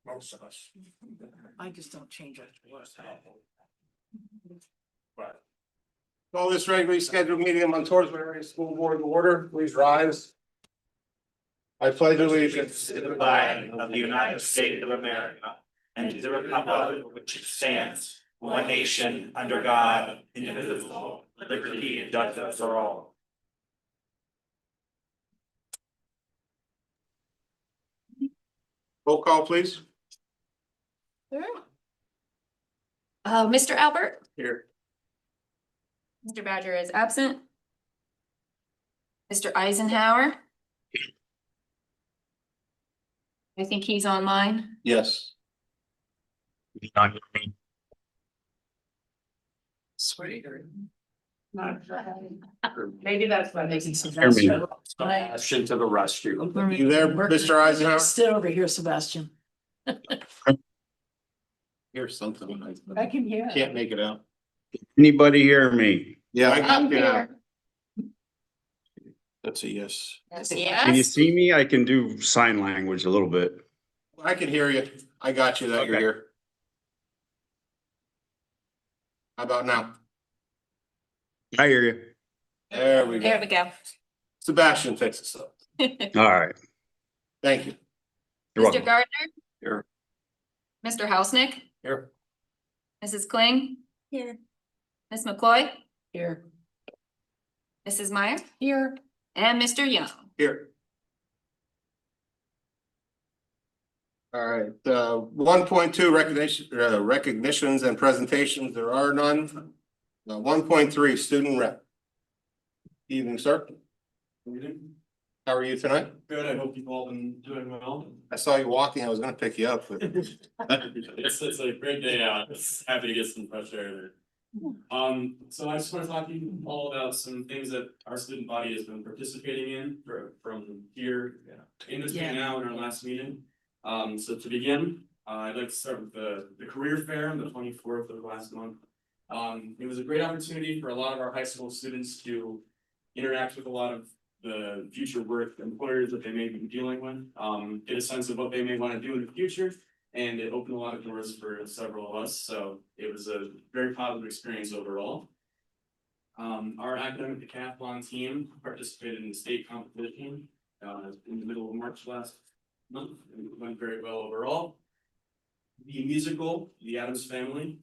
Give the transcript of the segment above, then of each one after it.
Most of us. I just don't change it. But. Call this regularly scheduled meeting of Montoursville Area School Board to order. Please rise. I pledge allegiance To the flag of the United States of America and to the republic for which it stands, one nation, under God, indivisible, with liberty and justice for all. Roll call, please. Mr. Albert, Here. Mr. Badger is absent. Mr. Eisenhower. I think he's online. Yes. Sweet. Maybe that's why making some. Sebastian to the rescue. You there, Mr. Eisenhower? Sit over here, Sebastian. Here's something. I can hear. Can't make it out. Anybody hear me? Yeah. I'm here. That's a yes. Yes, Can you yes. see me? I can do sign language a little bit. I can hear you. I got you that you're Okay. here. How about now? I hear you. There we There go. we go. Sebastian fixes up. All right. Thank you. You're Mr. welcome. Gardner. Here. Mr. Hausnick, Here. Mrs. Kling. Here. Ms. McCloy, Here. Mrs. Meyer, Here. and Mr. Young. Here. All right, 1.2 recognitions and presentations, there are none. 1.3 student rep. Evening, sir. How are you tonight? Good, I hope you've all been doing well. I saw you walking, I was gonna pick you up, but It's a great day out, it's happy to get some fresh air there. So I just want to talk to you all about some things that our student body has been participating in from here in this meeting now in our last meeting. So to begin, I'd like to start with the career fair on the 24th of last month. It was a great opportunity for a lot of our high school students to interact with a lot of the future work employers that they may be dealing with, get a sense of what they may want to do in the future. And it opened a lot of doors for several of us, so it was a very positive experience overall. Our academic decathlon team participated in the state competition in the middle of March last month, and it went very well overall. The musical, The Addams Family,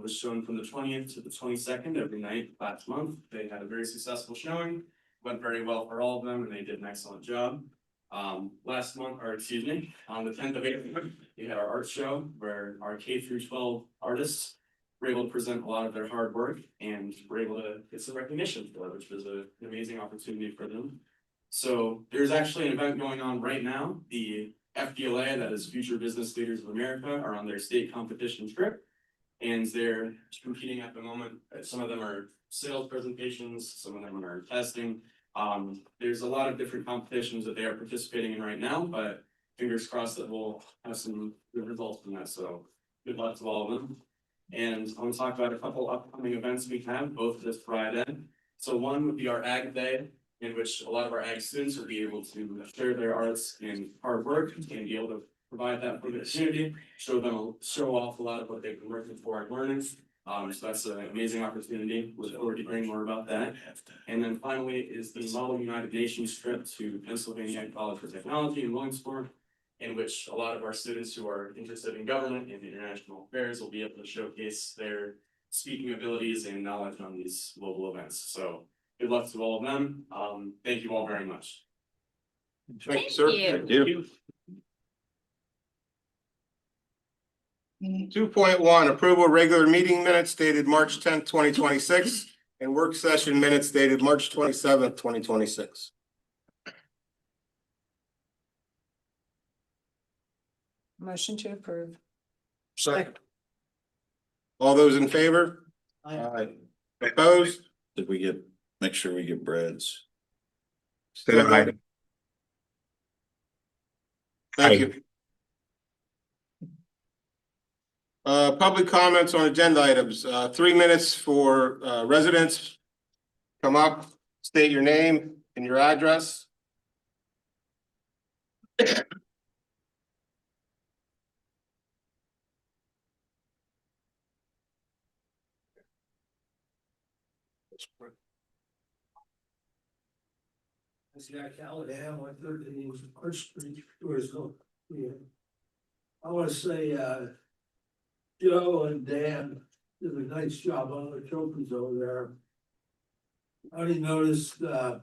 was shown from the 20th to the 22nd every night last month. They had a very successful showing, went very well for all of them, and they did an excellent job. Last month, or excuse me, on the 10th of April, we had our art show where our K through 12 artists were able to present a lot of their hard work and were able to get some recognition for it, which was an amazing opportunity for them. So there's actually an event going on right now. The FBLA, that is Future Business Leaders of America, are on their state competition trip. And they're competing at the moment. Some of them are sales presentations, some of them are testing. There's a lot of different competitions that they are participating in right now, but fingers crossed that we'll have some good results from that. So good luck to all of them. And I want to talk about a couple upcoming events we have, both this Friday. So one would be our Ag Day, in which a lot of our ag students will be able to share their arts and hard work and be able to provide that for the community, show off a lot of what they've been working for and learning. So that's an amazing opportunity. Look forward to hearing more about that. And then finally is the Model United Nations trip to Pennsylvania College for Technology in Williamsport, in which a lot of our students who are interested in government and international affairs will be able to showcase their speaking abilities and knowledge on these global events. So good luck to all of them. Thank you all very much. thank you, sir. Thank you. Thank you. 2.1 approval regular meeting minutes dated March 10th, 2026, and work session minutes dated March 27th, 2026. Motion to approve. Second. All those in favor? Aye. Opposed? Did we get, make sure we get breads? Still Aye. voting. Thank you. Public comments on agenda items, 3 minutes for residents. Come up, state your name and your address. It's got Callahan, 113 First Street, Tourism. Yeah. I wanna say, Joe and Dan did a nice job on the trophies over there. I only noticed, the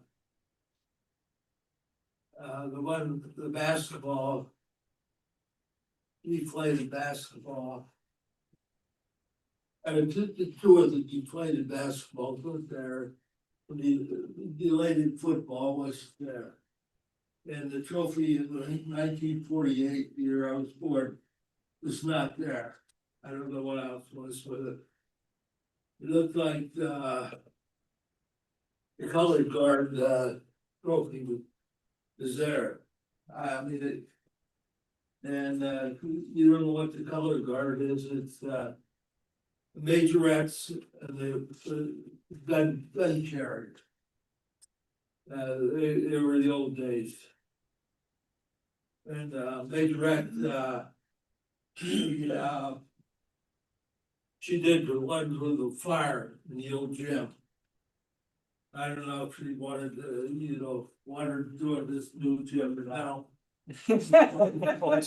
basketball. Deflated basketball. And the two of the deflated basketballs was there. The deflated football was there. And the trophy in the 1948 year I was born was not there. I don't know what else was with it. It looked like, the colored guard, trophy was there. I mean, it. And, you don't know what the color guard is, it's, the majorettes and the gun carriers. They were the old days. And, majorette, she did the one with the fire in the old gym. I don't know if she wanted to, wanted to do it this new gym now. I wanna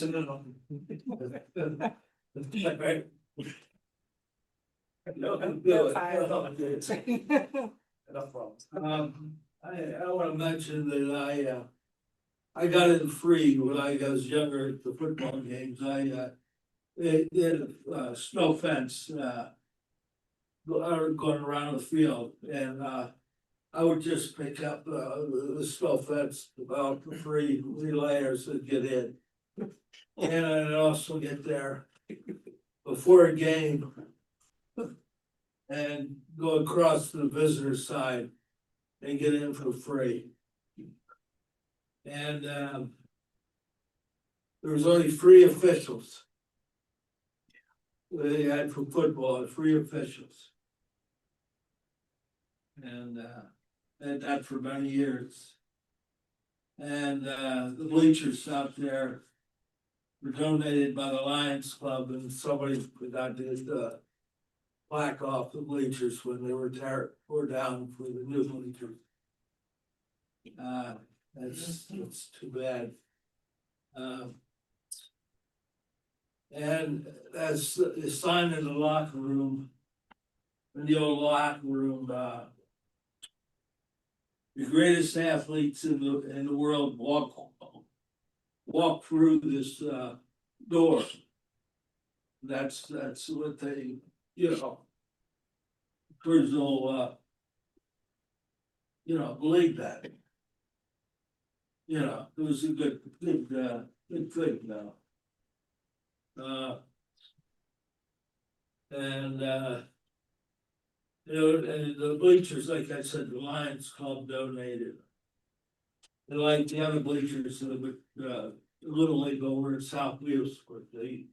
mention that I got in free when I was younger at the football games, they did a snow fence, going around the field, and, I would just pick up, the snow fence about the free layers that get in. And I'd also get there before a game. And go across to the visitor side and get in for free. And, there was only 3 officials. They had for football, 3 officials. And, that for many years. And, the bleachers out there were donated by the Lions Club, and somebody forgot to plaque off the bleachers when they were tore down for the new bleachers. That's too bad. And as the sign in the locker room, in the old locker room, the greatest athletes in the world walk through this door. That's what they, personal, believe that. It was a good thing now. And, and the bleachers, like I said, the Lions Club donated. They like the other bleachers, the Little League over in South Wales, but they,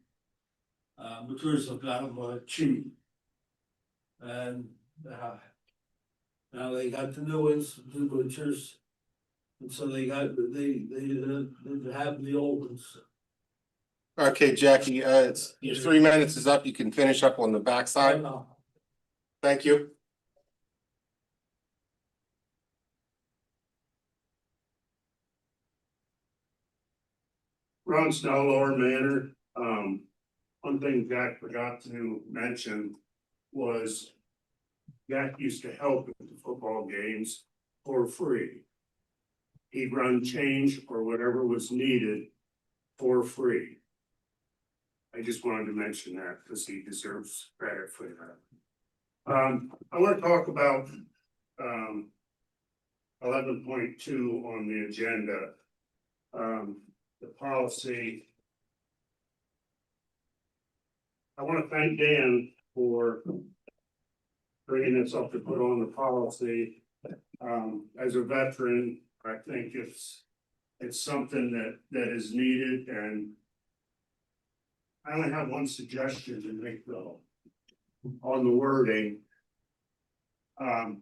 tourism got them cheap. And, now they got the new ones, the bleachers. And so they have the old ones. Okay, Jackie, your 3 minutes is up. You can finish up on the backside. Thank you. Ron Snell, Lower Manor. One thing Jack forgot to mention was Jack used to help at the football games for free. He'd run change or whatever was needed for free. I just wanted to mention that because he deserves credit for that. I want to talk about 11.2 on the agenda. The policy. I want to thank Dan for bringing this up to put on the policy. As a veteran, I think it's something that is needed, and I only have one suggestion to make though on the wording. The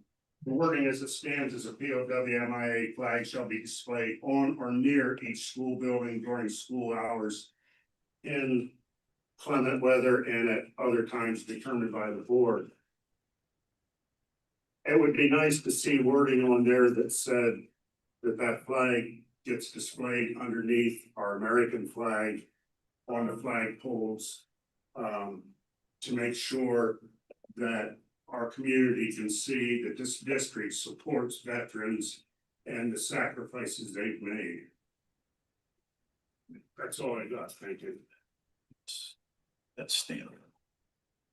wording as it stands as a POW/MIA flag shall be displayed on or near each school building during school hours in climate weather and at other times determined by the board. it would be nice to see wording on there that said that that flag gets displayed underneath our American flag on the flag poles. To make sure that our community can see that this district supports veterans and the sacrifices they've made. That's all I got, thank you. That's standard.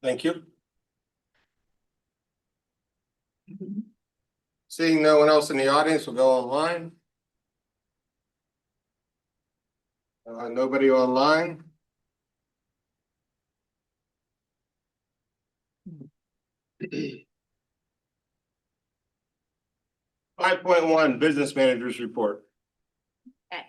Thank you. Seeing no one else in the audience, we'll go online. Nobody online. Five point one, business managers report. Okay.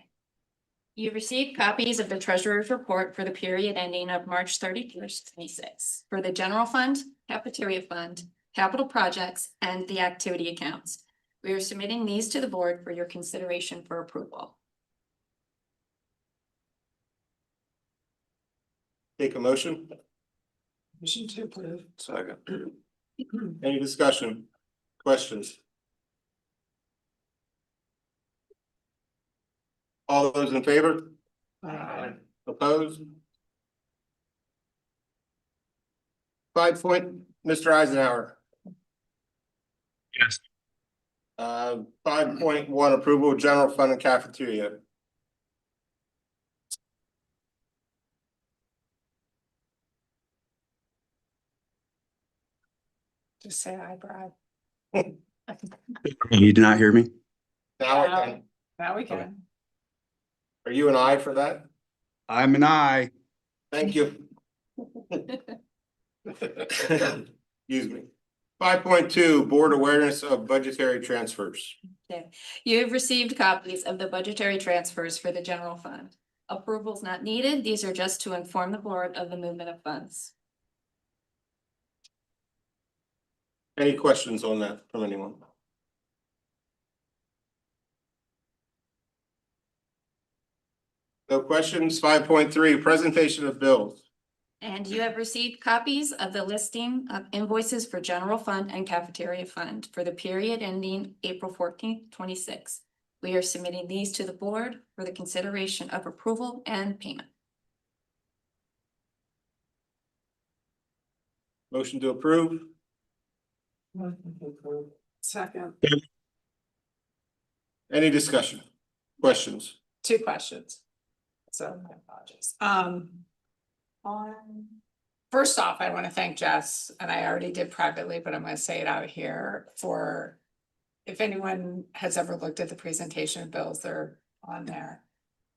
You received copies of the treasurer's report for the period ending of March 31st, 26 for the general fund, cafeteria fund, capital projects, and the activity accounts. We are submitting these to the board for your consideration for approval. Take a motion. Motion to approve. Second. Any discussion? Questions? All those in favor? Opposed? 5 point, Mr. Eisenhower. Yes. 5.1, approval of general fund and cafeteria. Just say aye, Brad. You did not hear me? Now I can. Now we can. Are you an aye for that? I'm an aye. Thank you. Excuse me. 5.2, board awareness of budgetary transfers. You have received copies of the budgetary transfers for the general fund. Approval is not needed. These are just to inform the board of the movement of funds. Any questions on that from anyone? No questions. 5.3, presentation of bills. And you have received copies of the listing of invoices for general fund and cafeteria fund for the period ending April 14th, 26. We are submitting these to the board for the consideration of approval and payment. Motion to approve. Second. Any discussion? Questions? 2 questions. So my apologies. First off, I want to thank Jess, and I already did privately, but I'm going to say it out here for. If anyone has ever looked at the presentation of bills, they're on there.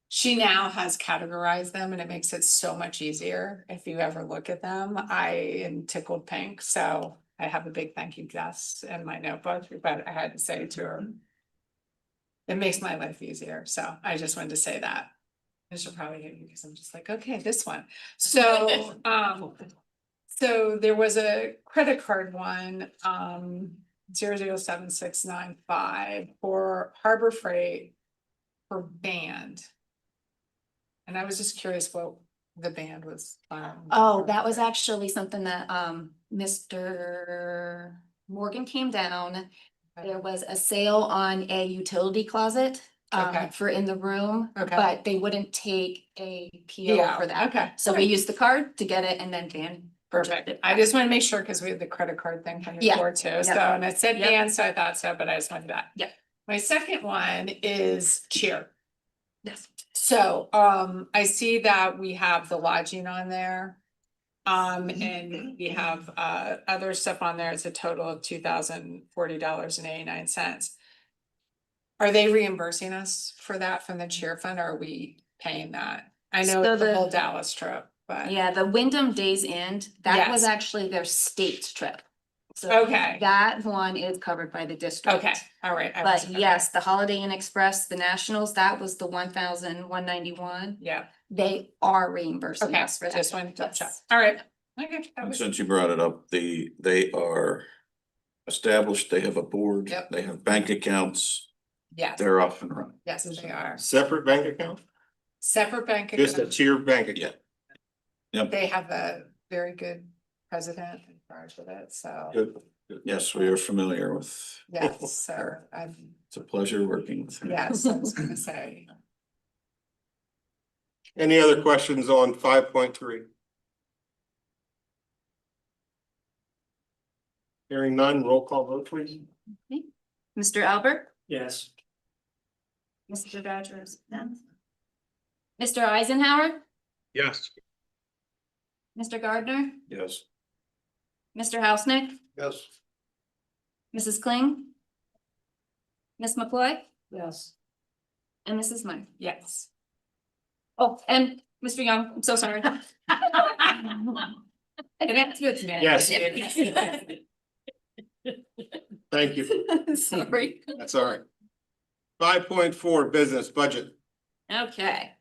She now has categorized them and it makes it so much easier. If you ever look at them, I am tickled pink. So I have a big thank you, Jess, in my notebook, but I had to say to her. It makes my life easier. So I just wanted to say that. I should probably hear you because I'm just like, okay, this one. So, so there was a credit card one, 007695 for Harbor Freight for band. And I was just curious what the band was. Oh, that was actually something that Mr. Morgan came down. There was a sale on a utility closet Okay. for in the room, Okay. but they wouldn't take a PO Yeah, for that. okay. So we used the card to get it and then Dan. Perfect. I just want to make sure because we had the credit card thing coming Yeah. forward too. So, Yep. and it said Yep. Dan, so I thought so, but I just wanted that. Yep. My second one is cheer. Yes. So, I see that we have the lodging on there. And we have, other stuff on there. It's a total of $2,040.89. Are they reimbursing us for that from the cheer fund? Or are we paying that? I know So it's the the- whole Dallas trip, but. Yeah, the Wyndham Days End, that was Yes. actually their state trip. So Okay. that one is covered by the district. Okay, all right. I But was- okay. yes, the Holiday Inn Express, the Nationals, that was the 1,191. Yeah, They are reimbursing okay, us for that. just wanted to Yes. check. All right. Okay. that And was- since you brought it up, they are established, they have a board, Yep. they have bank accounts, Yes, they're off and running. yes, they are. Separate bank account? Separate bank Just a account. tier bank account? They have a very good president in charge of it, so. Good. Yes, we are familiar with, Yes, so it's a pleasure working with him. yes, I was gonna say. Any other questions on 5.3? Hearing none, roll call vote, please. Mr. Albert? Yes. Mr. Rogers? Mr. Eisenhower? Yes. Mr. Gardner? Yes. Mr. Hausnick? Yes. Mrs. Kling? Ms. McCoy? Yes. And Mrs. Meyer? Yes. Oh, and Mr. Young, I'm so sorry. That's good to me. Yes. Thank you. Sorry. That's all right. 5.4, business budget. Okay.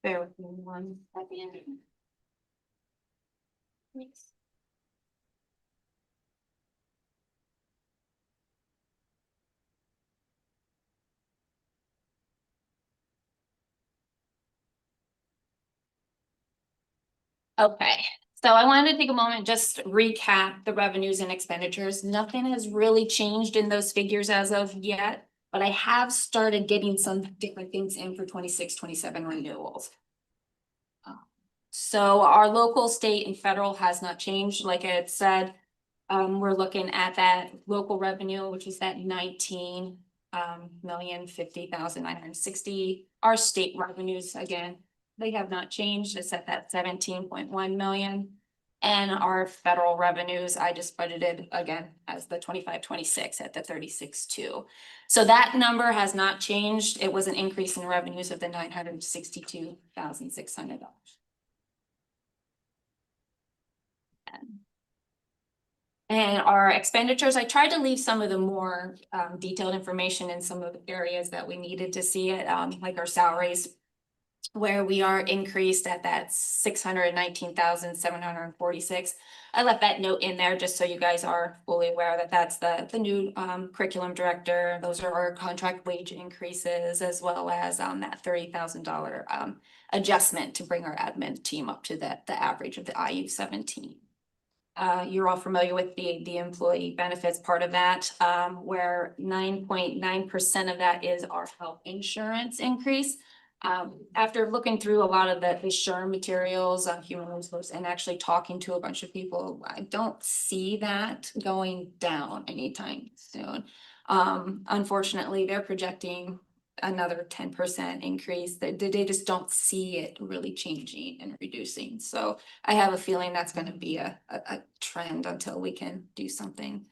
Bear with me one second. Thanks. Okay, so I wanted to take a moment, just recap the revenues and expenditures. Nothing has really changed in those figures as of yet, but I have started getting some different things in for 26-27 renewals. So our local, state and federal has not changed, like I had said. We're looking at that local revenue, which is that 19,050,960. Our state revenues, again, they have not changed. It's at that 17.1 million. And our federal revenues, I just budgeted again as the 25-26 at the 36.2. So that number has not changed. It was an increase in revenues of the $962,600. And our expenditures, I tried to leave some of the more detailed information in some of the areas that we needed to see it, like our salaries, where we are increased at that 619,746. I left that note in there just so you guys are fully aware that that's the new curriculum director. Those are our contract wage increases, as well as that $30,000 adjustment to bring our admin team up to the average of the IU 17. You're all familiar with the employee benefits part of that, where 9.9% of that is our health insurance increase. After looking through a lot of the SHRM materials on human resources and actually talking to a bunch of people, I don't see that going down anytime soon. Unfortunately, they're projecting another 10% increase. They just don't see it really changing and reducing. So I have a feeling that's going to be a trend until we can do something.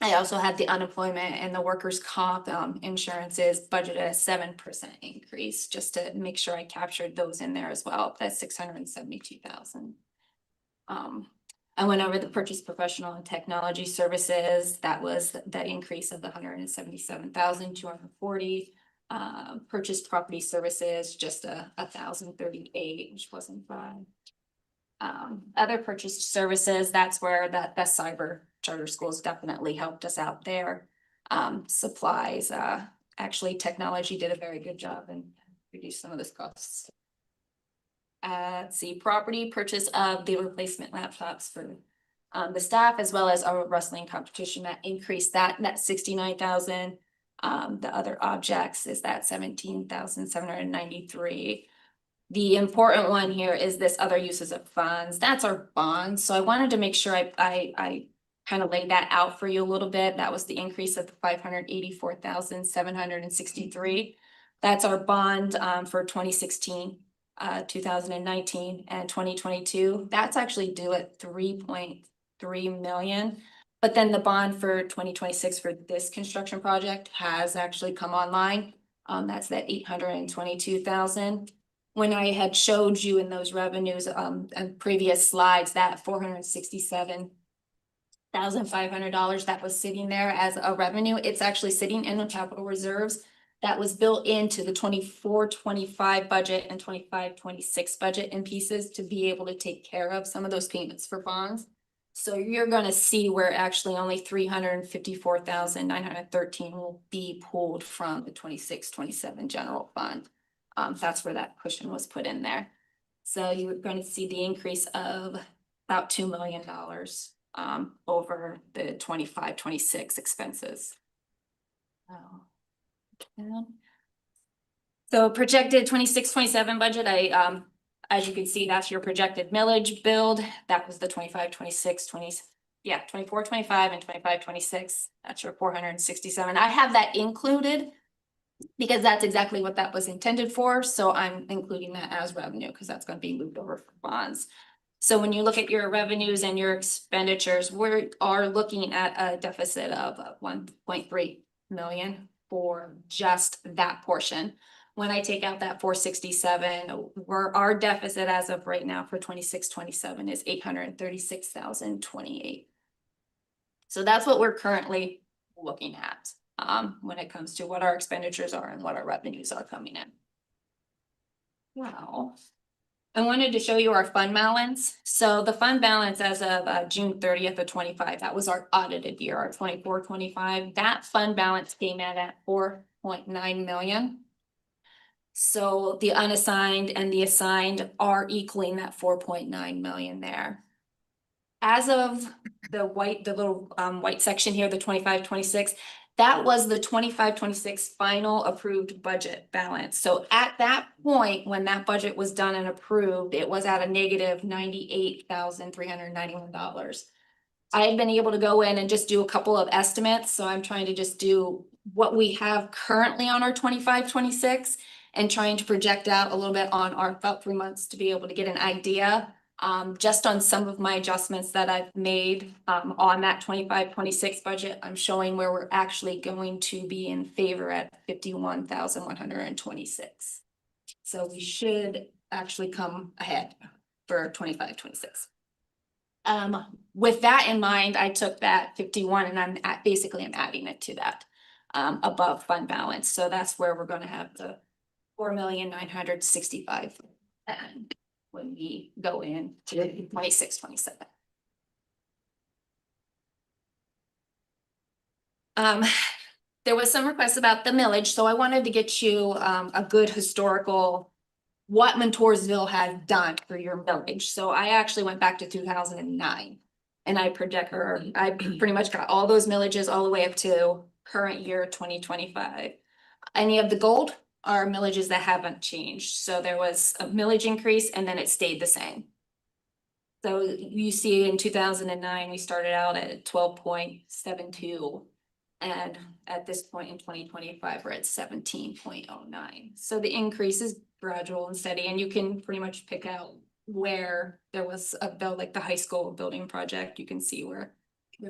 I also had the unemployment and the workers' comp insurances budgeted a 7% increase, just to make sure I captured those in there as well. That's 672,000. I went over the purchase professional and technology services. That was the increase of the 177,240. Purchased property services, just 1,038, which wasn't bad. Other purchased services, that's where the cyber charter schools definitely helped us out there. Supplies, actually technology did a very good job and reduced some of those costs. Let's see, property purchase of the replacement laptops for the staff, as well as our wrestling competition, that increased that 69,000. The other objects is that 17,793. The important one here is this other uses of funds. That's our bonds. So I wanted to make sure I kind of laid that out for you a little bit. That was the increase of the 584,763. That's our bond for 2016. 2019 and 2022, that's actually due at 3.3 million. But then the bond for 2026 for this construction project has actually come online. That's that 822,000. When I had showed you in those revenues and previous slides, that $467,500 that was sitting there as a revenue, it's actually sitting in the capital reserves. That was built into the 24-25 budget and 25-26 budget in pieces to be able to take care of some of those payments for bonds. So you're gonna see where actually only 354,913 will be pulled from the 26-27 general fund. That's where that cushion was put in there. So you're going to see the increase of about $2 million over the 25-26 expenses. So projected 26-27 budget, as you can see, that's your projected millage build. That was the 25-26, 24-25 and 25-26. That's your 467. I have that included because that's exactly what that was intended for. So I'm including that as revenue because that's going to be moved over for bonds. So when you look at your revenues and your expenditures, we are looking at a deficit of 1.3 million for just that portion. When I take out that 467, our deficit as of right now for 26-27 is 836,028. So that's what we're currently looking at when it comes to what our expenditures are and what our revenues are coming in. Wow. I wanted to show you our fund balance. So the fund balance as of June 30th of 25, that was our audited year, our 24-25. That fund balance came in at 4.9 million. So the unassigned and the assigned are equaling that 4.9 million there. As of the little white section here, the 25-26, that was the 25-26 final approved budget balance. So at that point, when that budget was done and approved, it was at a negative $98,391. I had been able to go in and just do a couple of estimates. So I'm trying to just do what we have currently on our 25-26 and trying to project out a little bit on our about 3 months to be able to get an idea. Just on some of my adjustments that I've made on that 25-26 budget, I'm showing where we're actually going to be in favor at 51,126. So we should actually come ahead for 25-26. With that in mind, I took that 51 and I'm adding it to that above fund balance. So that's where we're going to have the 4,965,000 when we go in to 26-27. There was some requests about the millage, so I wanted to get you a good historical what Montoursville has done for your millage. So I actually went back to 2009 and I pretty much got all those millages all the way up to current year 2025. Any of the gold are millages that haven't changed. So there was a millage increase and then it stayed the same. So you see in 2009, we started out at 12.72. And at this point in 2025, we're at 17.09. So the increase is gradual and steady, and you can pretty much pick out where there was a bill, like the high school building project. You can see where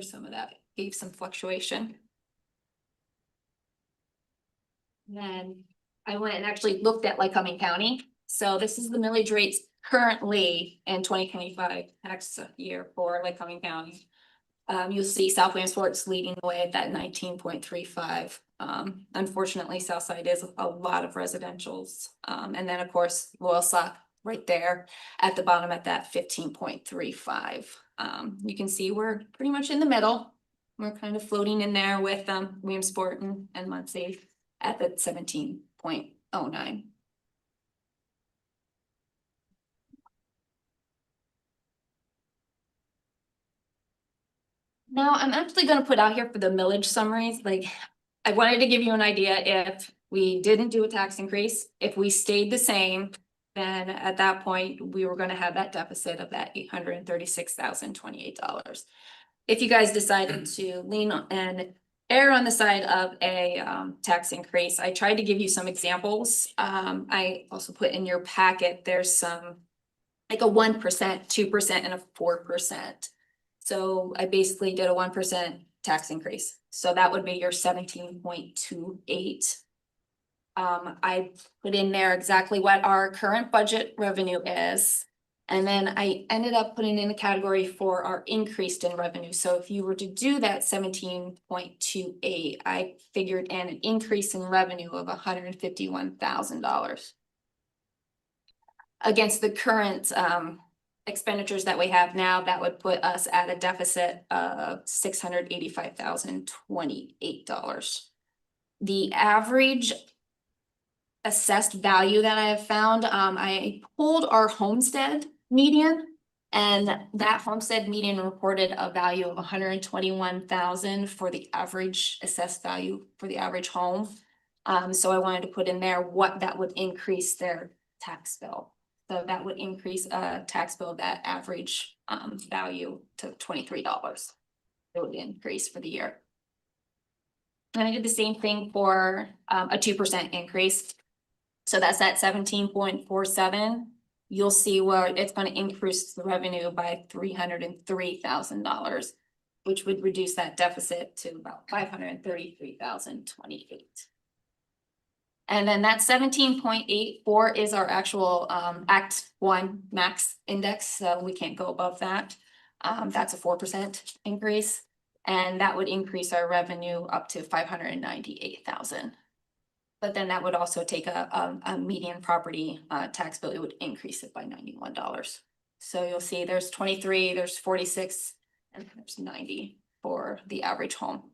some of that gave some fluctuation. And then I went and actually looked at Lycoming County. So this is the millage rates currently in 2025 tax year for Lycoming County. You'll see South Williamsport's leading the way at that 19.35. Unfortunately, Southside is a lot of residentials. And then of course, Loyalsock right there at the bottom at that 15.35. You can see we're pretty much in the middle. We're kind of floating in there with Williamsport and Muncie at the 17.09. Now I'm actually going to put out here for the millage summaries. Like I wanted to give you an idea if we didn't do a tax increase, if we stayed the same, then at that point we were going to have that deficit of that $836,028. If you guys decided to lean on and err on the side of a tax increase, I tried to give you some examples. I also put in your packet, there's some like a 1%, 2% and a 4%. So I basically did a 1% tax increase. So that would be your 17.28. I put in there exactly what our current budget revenue is. And then I ended up putting in a category for our increased in revenue. So if you were to do that 17.28, I figured in an increase in revenue of $151,000 against the current expenditures that we have now. That would put us at a deficit of $685,028. The average assessed value that I have found. I pulled our homestead median. And that homestead median reported a value of 121,000 for the average assessed value for the average home. So I wanted to put in there what that would increase their tax bill. So that would increase a tax bill of that average value to $23. It would increase for the year. And I did the same thing for a 2% increase. So that's at 17.47. You'll see where it's going to increase the revenue by $303,000, which would reduce that deficit to about $533,028. And then that 17.84 is our actual Act 1 max index, so we can't go above that. That's a 4% increase, and that would increase our revenue up to $598,000. But then that would also take a median property tax bill, it would increase it by $91. So you'll see there's 23, there's 46, and there's 90 for the average home.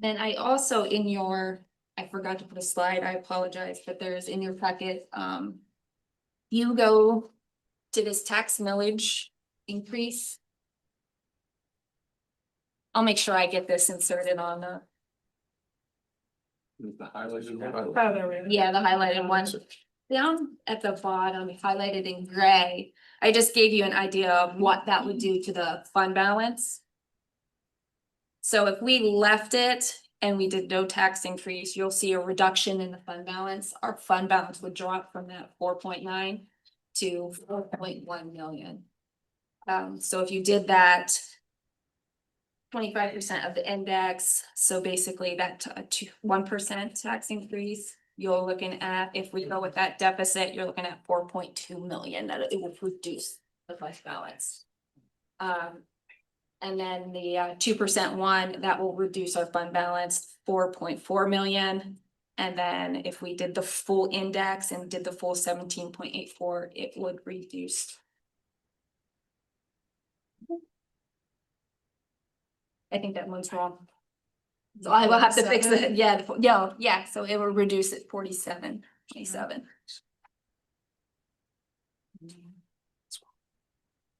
Then I also I forgot to put a slide, I apologize, but there's in your packet, you go to this tax millage increase. I'll make sure I get this inserted on the, The highlighted one. Oh, there we go. yeah, the highlighted one. Down at the bottom, highlighted in gray, I just gave you an idea of what that would do to the fund balance. So if we left it and we did no tax increase, you'll see a reduction in the fund balance. Our fund balance would drop from that 4.9 to 4.1 million. So if you did that 25% of the index, so basically that 1% tax increase, you're looking at, if we go with that deficit, you're looking at 4.2 million that it will reduce the fund balance. And then the 2% one, that will reduce our fund balance 4.4 million. And then if we did the full index and did the full 17.84, it would reduce. I think that one's wrong. So I will have to fix it. Yeah, so it will reduce it 47.27.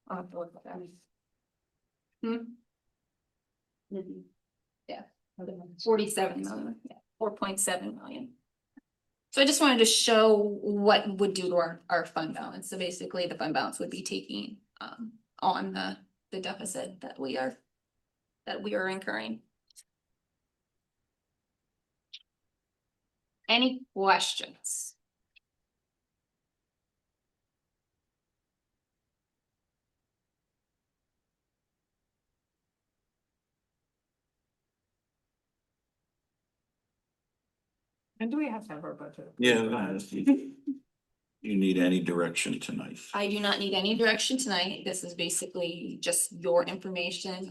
I'll have to look at that. Yeah, 47 million, yeah, 4.7 million. So I just wanted to show what would do to our fund balance. So basically the fund balance would be taking on the deficit that we are incurring. Any questions? And do we have to have our budget? Yeah. You need any direction tonight? I do not need any direction tonight. This is basically just your information.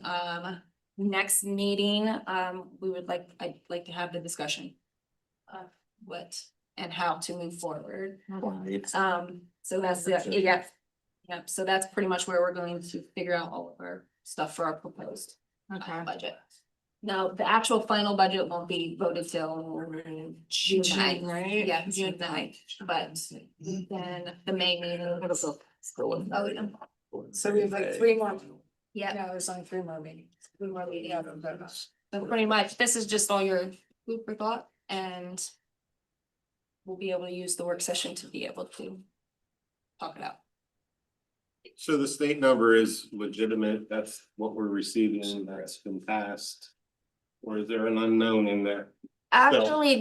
Next meeting, I'd like to have the discussion of what and how to move forward. So that's yeah. Yep, so that's pretty much where we're going to figure out all of our stuff for our proposed budget. Now, the actual final budget won't be voted till June 9th, right? Yeah, June 9th, but then the May meeting. So we have like 3 more. Yeah, No, there's only 3 more meetings. 3 more meetings. Yeah. so pretty much, this is just all your food for thought, and we'll be able to use the work session to be able to talk it out. So the state number is legitimate, that's what we're receiving, that's been passed. Or is there an unknown in there? Actually,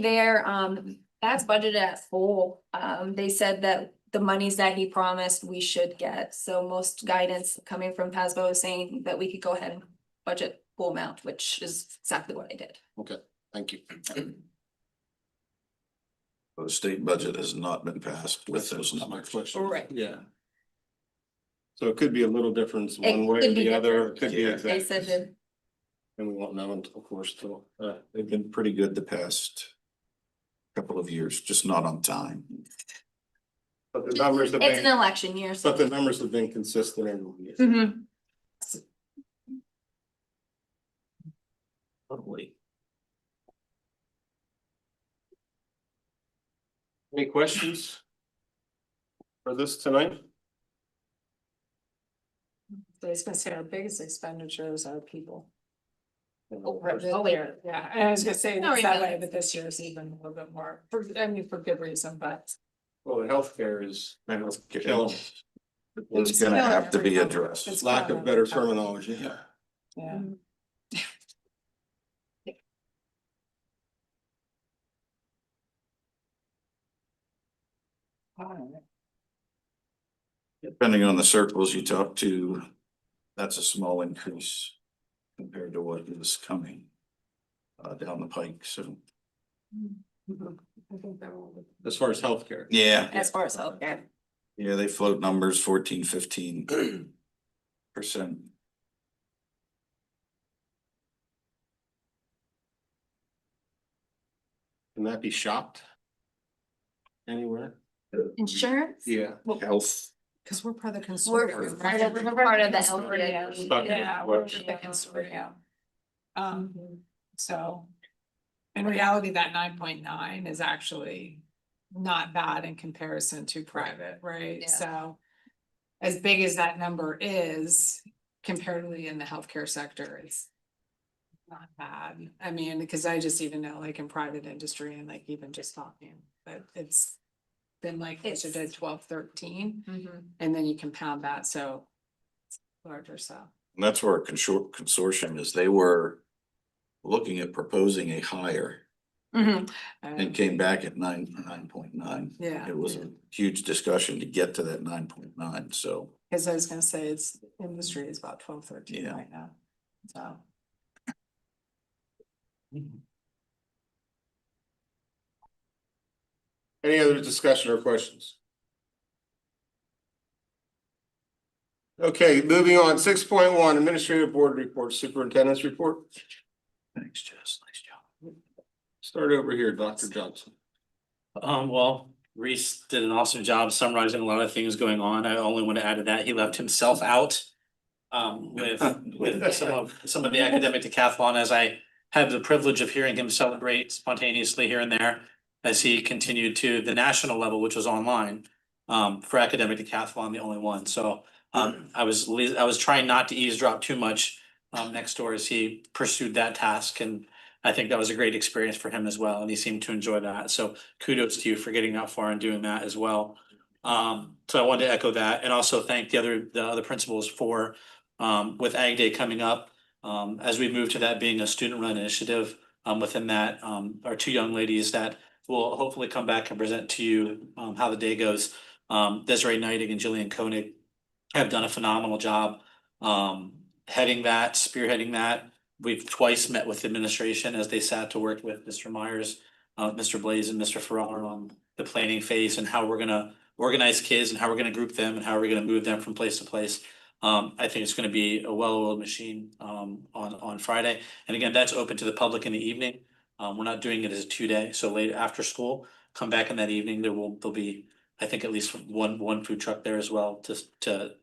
that's budgeted at full. They said that the monies that he promised we should get, so most guidance coming from PASBO is saying that we could go ahead and budget full amount, which is exactly what I did. Okay, thank you. The state budget has not been passed with those That's my numbers. question. Right. Yeah. So it could be a little difference It one way or could be the other, it different. could be Yeah. They exact. said that, And we won't know until, of course, till, They've been pretty good the past couple of years, just not on time. but the numbers have it's an been, election year, so. but the numbers have been consistent every year. Mhm. Totally. Any questions? For this tonight? I was gonna say our biggest expenditures are people. Oh, Yeah, and I was gonna say No, it's that really. way, but this year's even a little bit more, for good reason, but. Well, the healthcare is killing. us. It's gonna have to be addressed. It's Lack killing of better every company. terminology. Yeah. Alright. Depending on the circles you talk to, that's a small increase compared to what is coming down the pike, so. I think that will. As far as healthcare. Yeah, As far as healthcare. yeah, they float numbers 14-15%. Can that be shopped? Anywhere? Insurance? Yeah. Health, Cause we're part of the We're consortium. part of- right? we're part of the Consortium. Stuck in Yeah, what- we're the consortium. So. In reality, that 9.9 is actually not bad in comparison to private, right? Yeah. So. As big as that number is comparatively in the healthcare sector, it's. Not bad. I mean, because I just even know like in private industry and like even just talking, but it's. Been like closer to 12, 13, and then you compound that, so. It's larger, so. and that's where our consortium is. They were looking at proposing a higher and came back at 9.9. Yeah. It was a huge discussion to get to that 9.9, so. Cause I was gonna say it's industry is about 12, 13 Yeah. right now, so. Any other discussion or questions? Okay, moving on, 6.1, Administrative Board Report, Superintendent's Report. Thanks, Jess. Nice job. Start over here, Dr. Johnson. Well, Reese did an awesome job summarizing a lot of things going on. I only want to add to that, he left himself out. With some of the academic decathlon, as I have the privilege of hearing him celebrate spontaneously here and there. As he continued to the national level, which was online, for academic decathlon, the only one, so. I was trying not to eavesdrop too much, next door as he pursued that task, and. I think that was a great experience for him as well, and he seemed to enjoy that, so kudos to you for getting that far and doing that as well. So I wanted to echo that and also thank the other principals for, with Ag Day coming up. As we move to that being a student-run initiative, within that, our two young ladies that will hopefully come back and present to you, how the day goes. Desiree Knighting and Jillian Koenig have done a phenomenal job, heading that, spearheading that. We've twice met with administration as they sat to work with Mr. Myers, Mr. Blaze and Mr. Ferrara on the planning phase and how we're gonna organize kids and how we're gonna group them and how we're gonna move them from place to place. I think it's gonna be a well-oiled machine, on Friday. And again, that's open to the public in the evening. We're not doing it as a 2-day, so late after school, come back in that evening, there'll be, I think, at least one food truck there as well, just to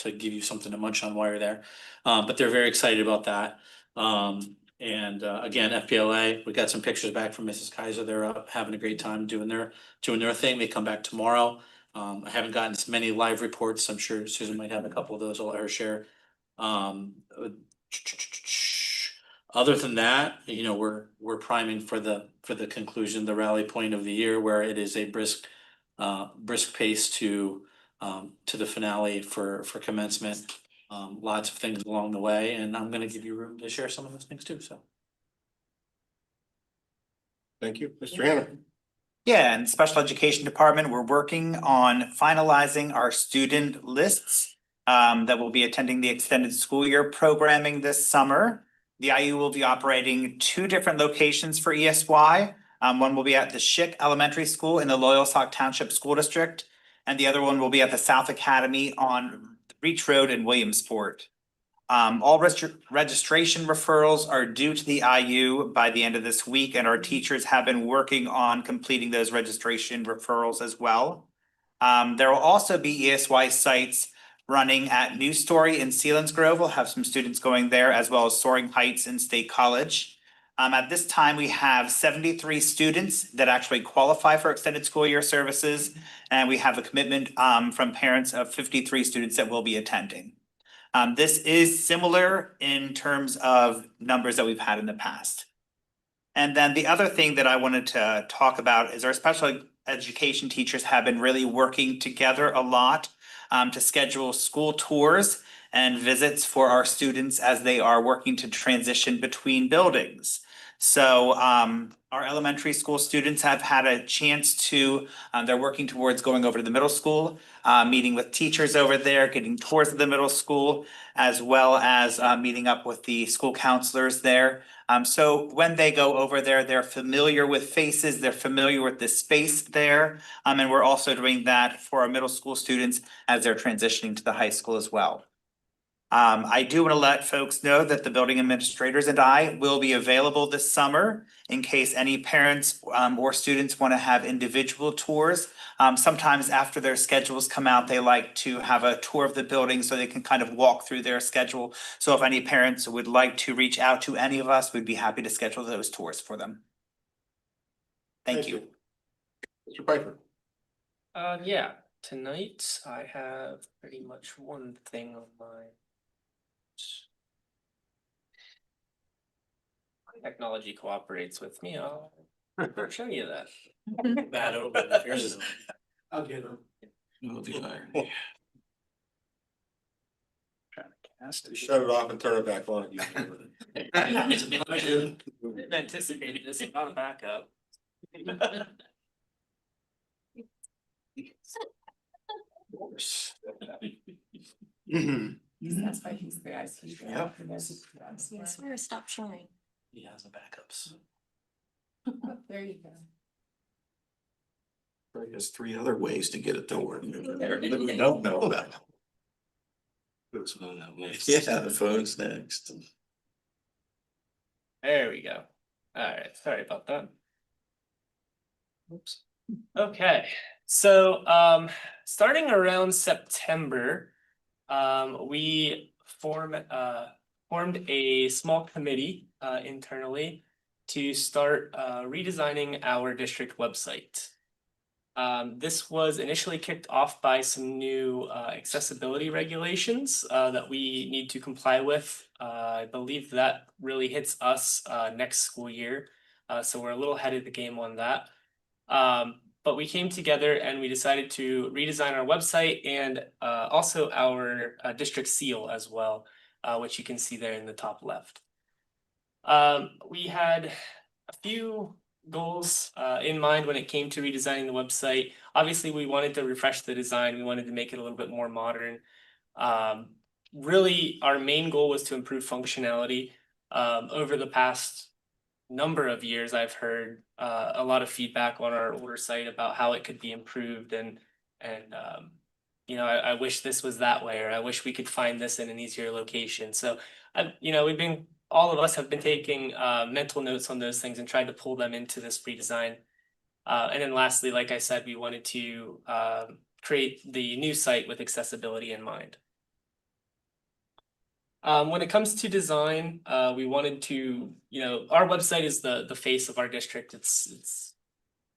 give you something to munch on while you're there. But they're very excited about that. And again, FPLA, we got some pictures back from Mrs. Kaiser. They're up having a great time doing their thing. They come back tomorrow. I haven't gotten as many live reports. I'm sure Susan might have a couple of those. I'll let her share. Other than that, you know, we're priming for the conclusion, the rally point of the year, where it is a brisk pace to the finale for commencement. Lots of things along the way, and I'm gonna give you room to share some of those things too, so. Thank you, Mr. Hannah. Yeah, in special education department, we're working on finalizing our student lists that will be attending the extended school year programming this summer. The IU will be operating 2 different locations for ESY. One will be at the Schick Elementary School in the Loyalsock Township School District, and the other one will be at the South Academy on Reach Road in Williamsport. All registration referrals are due to the IU by the end of this week, and our teachers have been working on completing those registration referrals as well. There will also be ESY sites running at New Story in Selinsgrove. We'll have some students going there, as well as Soaring Heights in State College. At this time, we have 73 students that actually qualify for extended school year services. And we have a commitment from parents of 53 students that will be attending. This is similar in terms of numbers that we've had in the past. And then the other thing that I wanted to talk about is our special education teachers have been really working together a lot to schedule school tours and visits for our students as they are working to transition between buildings. So our elementary school students have had a chance to, they're working towards going over to the middle school, meeting with teachers over there, getting tours of the middle school, as well as meeting up with the school counselors there. So when they go over there, they're familiar with faces, they're familiar with the space there. And we're also doing that for our middle school students as they're transitioning to the high school as well. I do want to let folks know that the building administrators and I will be available this summer in case any parents or students want to have individual tours. Sometimes after their schedules come out, they like to have a tour of the building so they can kind of walk through their schedule. So if any parents would like to reach out to any of us, we'd be happy to schedule those tours for them. Thank you. Mr. Piper. Yeah, tonight I have pretty much one thing on my technology cooperates with me. I'll show you that. Bad open. Here's I'll get them. Oh, the irony. Shut it off and turn it back on. Didn't anticipate this, not a backup. That's why he's the IC. Yep. I swear, stop sharing. He has the backups. There you go. There's 3 other ways to get it to work. That we don't know about. Yeah, the phone's next. There we go. Alright, sorry about that. Oops. Okay, so starting around September, we formed a small committee internally to start redesigning our district website. This was initially kicked off by some new accessibility regulations that we need to comply with. I believe that really hits us next school year, so we're a little ahead of the game on that. But we came together and we decided to redesign our website and also our district seal as well, which you can see there in the top left. We had a few goals in mind when it came to redesigning the website. Obviously, we wanted to refresh the design. We wanted to make it a little bit more modern. Really, our main goal was to improve functionality. Over the past number of years, I've heard a lot of feedback on our older site about how it could be improved and you know, I wish this was that way, or I wish we could find this in an easier location. So you know, all of us have been taking mental notes on those things and tried to pull them into this redesign. And then lastly, like I said, we wanted to create the new site with accessibility in mind. When it comes to design, we wanted to, you know, our website is the face of our district. It's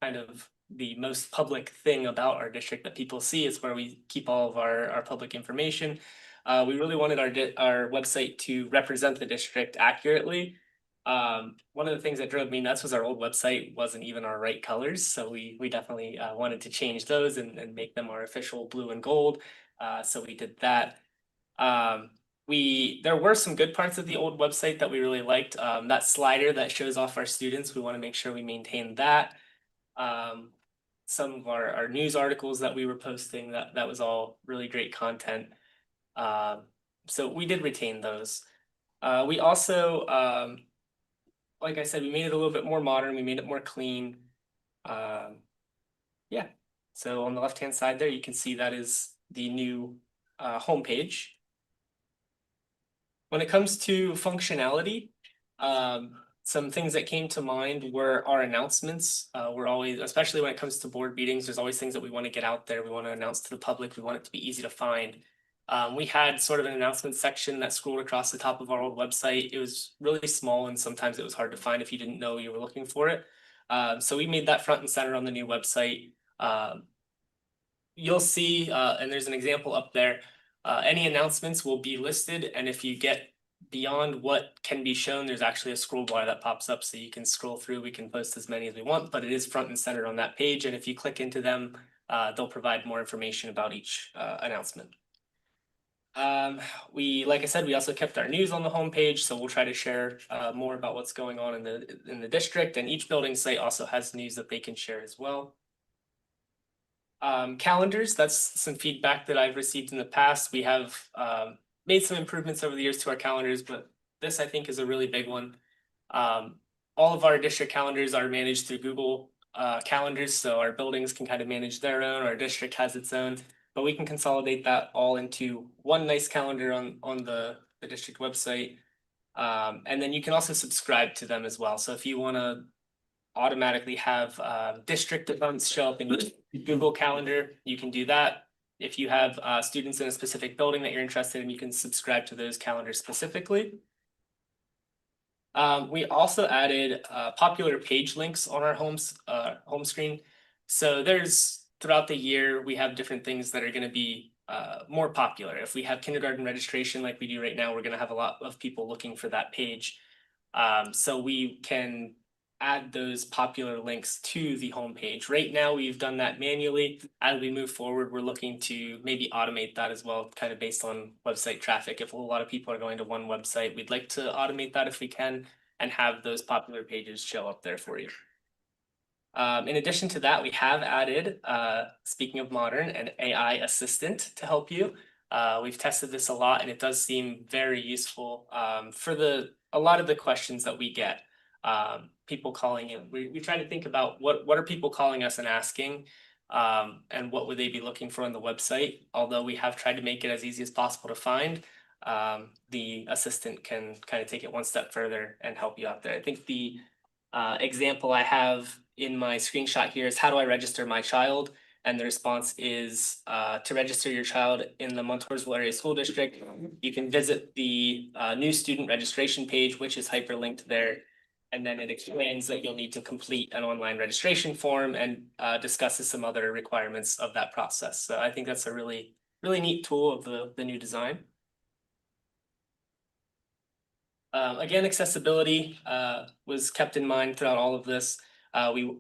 kind of the most public thing about our district that people see. It's where we keep all of our public information. We really wanted our website to represent the district accurately. One of the things that drove me nuts was our old website wasn't even our right colors. So we definitely wanted to change those and make them our official blue and gold. So we did that. There were some good parts of the old website that we really liked. That slider that shows off our students, we want to make sure we maintain that. Some of our news articles that we were posting, that was all really great content. So we did retain those. We also, like I said, we made it a little bit more modern. We made it more clean. Yeah. So on the left-hand side there, you can see that is the new homepage. When it comes to functionality, some things that came to mind were our announcements. We're always, especially when it comes to board meetings, there's always things that we want to get out there. We want to announce to the public. We want it to be easy to find. We had sort of an announcement section that scrolled across the top of our old website. It was really small and sometimes it was hard to find if you didn't know you were looking for it. So we made that front and center on the new website. You'll see, and there's an example up there, any announcements will be listed, and if you get beyond what can be shown, there's actually a scroll bar that pops up so you can scroll through. We can post as many as we want, but it is front and center on that page, and if you click into them, they'll provide more information about each announcement. Like I said, we also kept our news on the homepage, so we'll try to share more about what's going on in the district, and each building site also has news that they can share as well. Calendars, that's some feedback that I've received in the past. We have made some improvements over the years to our calendars, but this I think is a really big one. All of our district calendars are managed through Google calendars, so our buildings can kind of manage their own, our district has its own, but we can consolidate that all into one nice calendar on the district website. And then you can also subscribe to them as well. So if you want to automatically have district events show up in your Google Calendar, you can do that. If you have students in a specific building that you're interested in, you can subscribe to those calendars specifically. We also added popular page links on our home screen. So there's throughout the year, we have different things that are going to be more popular. If we have kindergarten registration like we do right now, we're going to have a lot of people looking for that page. So we can add those popular links to the homepage. Right now, we've done that manually. As we move forward, we're looking to maybe automate that as well, kind of based on website traffic. If a lot of people are going to one website, we'd like to automate that if we can and have those popular pages show up there for you. In addition to that, we have added, speaking of modern, an AI assistant to help you. We've tested this a lot and it does seem very useful for a lot of the questions that we get. People calling in. We try to think about what are people calling us and asking, and what would they be looking for on the website. Although we have tried to make it as easy as possible to find, the assistant can kind of take it one step further and help you out there. I think the example I have in my screenshot here is how do I register my child? And the response is to register your child in the Montoursville Area School District, you can visit the new student registration page, which is hyperlinked there. And then it explains that you'll need to complete an online registration form and discusses some other requirements of that process. So I think that's a really, really neat tool of the new design. Again, accessibility was kept in mind throughout all of this. We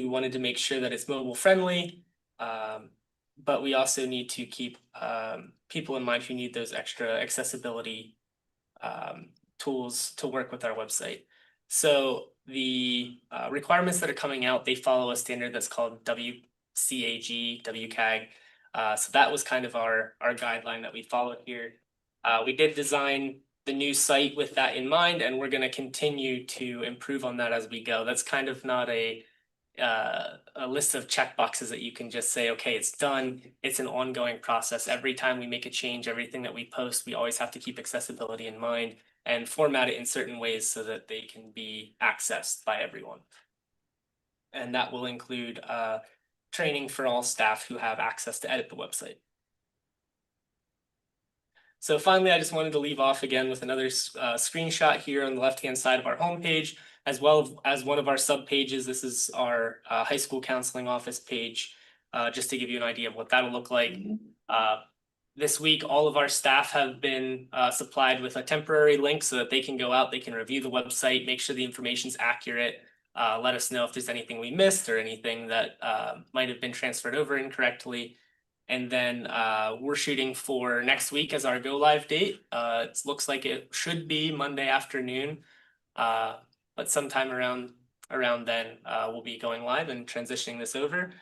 wanted to make sure that it's mobile friendly, but we also need to keep people in mind who need those extra accessibility tools to work with our website. So the requirements that are coming out, they follow a standard that's called WCAG, WCAG. So that was kind of our guideline that we followed here. We did design the new site with that in mind, and we're going to continue to improve on that as we go. That's kind of not a list of checkboxes that you can just say, okay, it's done. It's an ongoing process. Every time we make a change, everything that we post, we always have to keep accessibility in mind and format it in certain ways so that they can be accessed by everyone. And that will include training for all staff who have access to edit the website. So finally, I just wanted to leave off again with another screenshot here on the left-hand side of our homepage, as well as one of our sub pages. This is our high school counseling office page, just to give you an idea of what that'll look like. This week, all of our staff have been supplied with a temporary link so that they can go out, they can review the website, make sure the information's accurate, let us know if there's anything we missed or anything that might have been transferred over incorrectly. And then we're shooting for next week as our go live date. It looks like it should be Monday afternoon, but sometime around then we'll be going live and transitioning this over.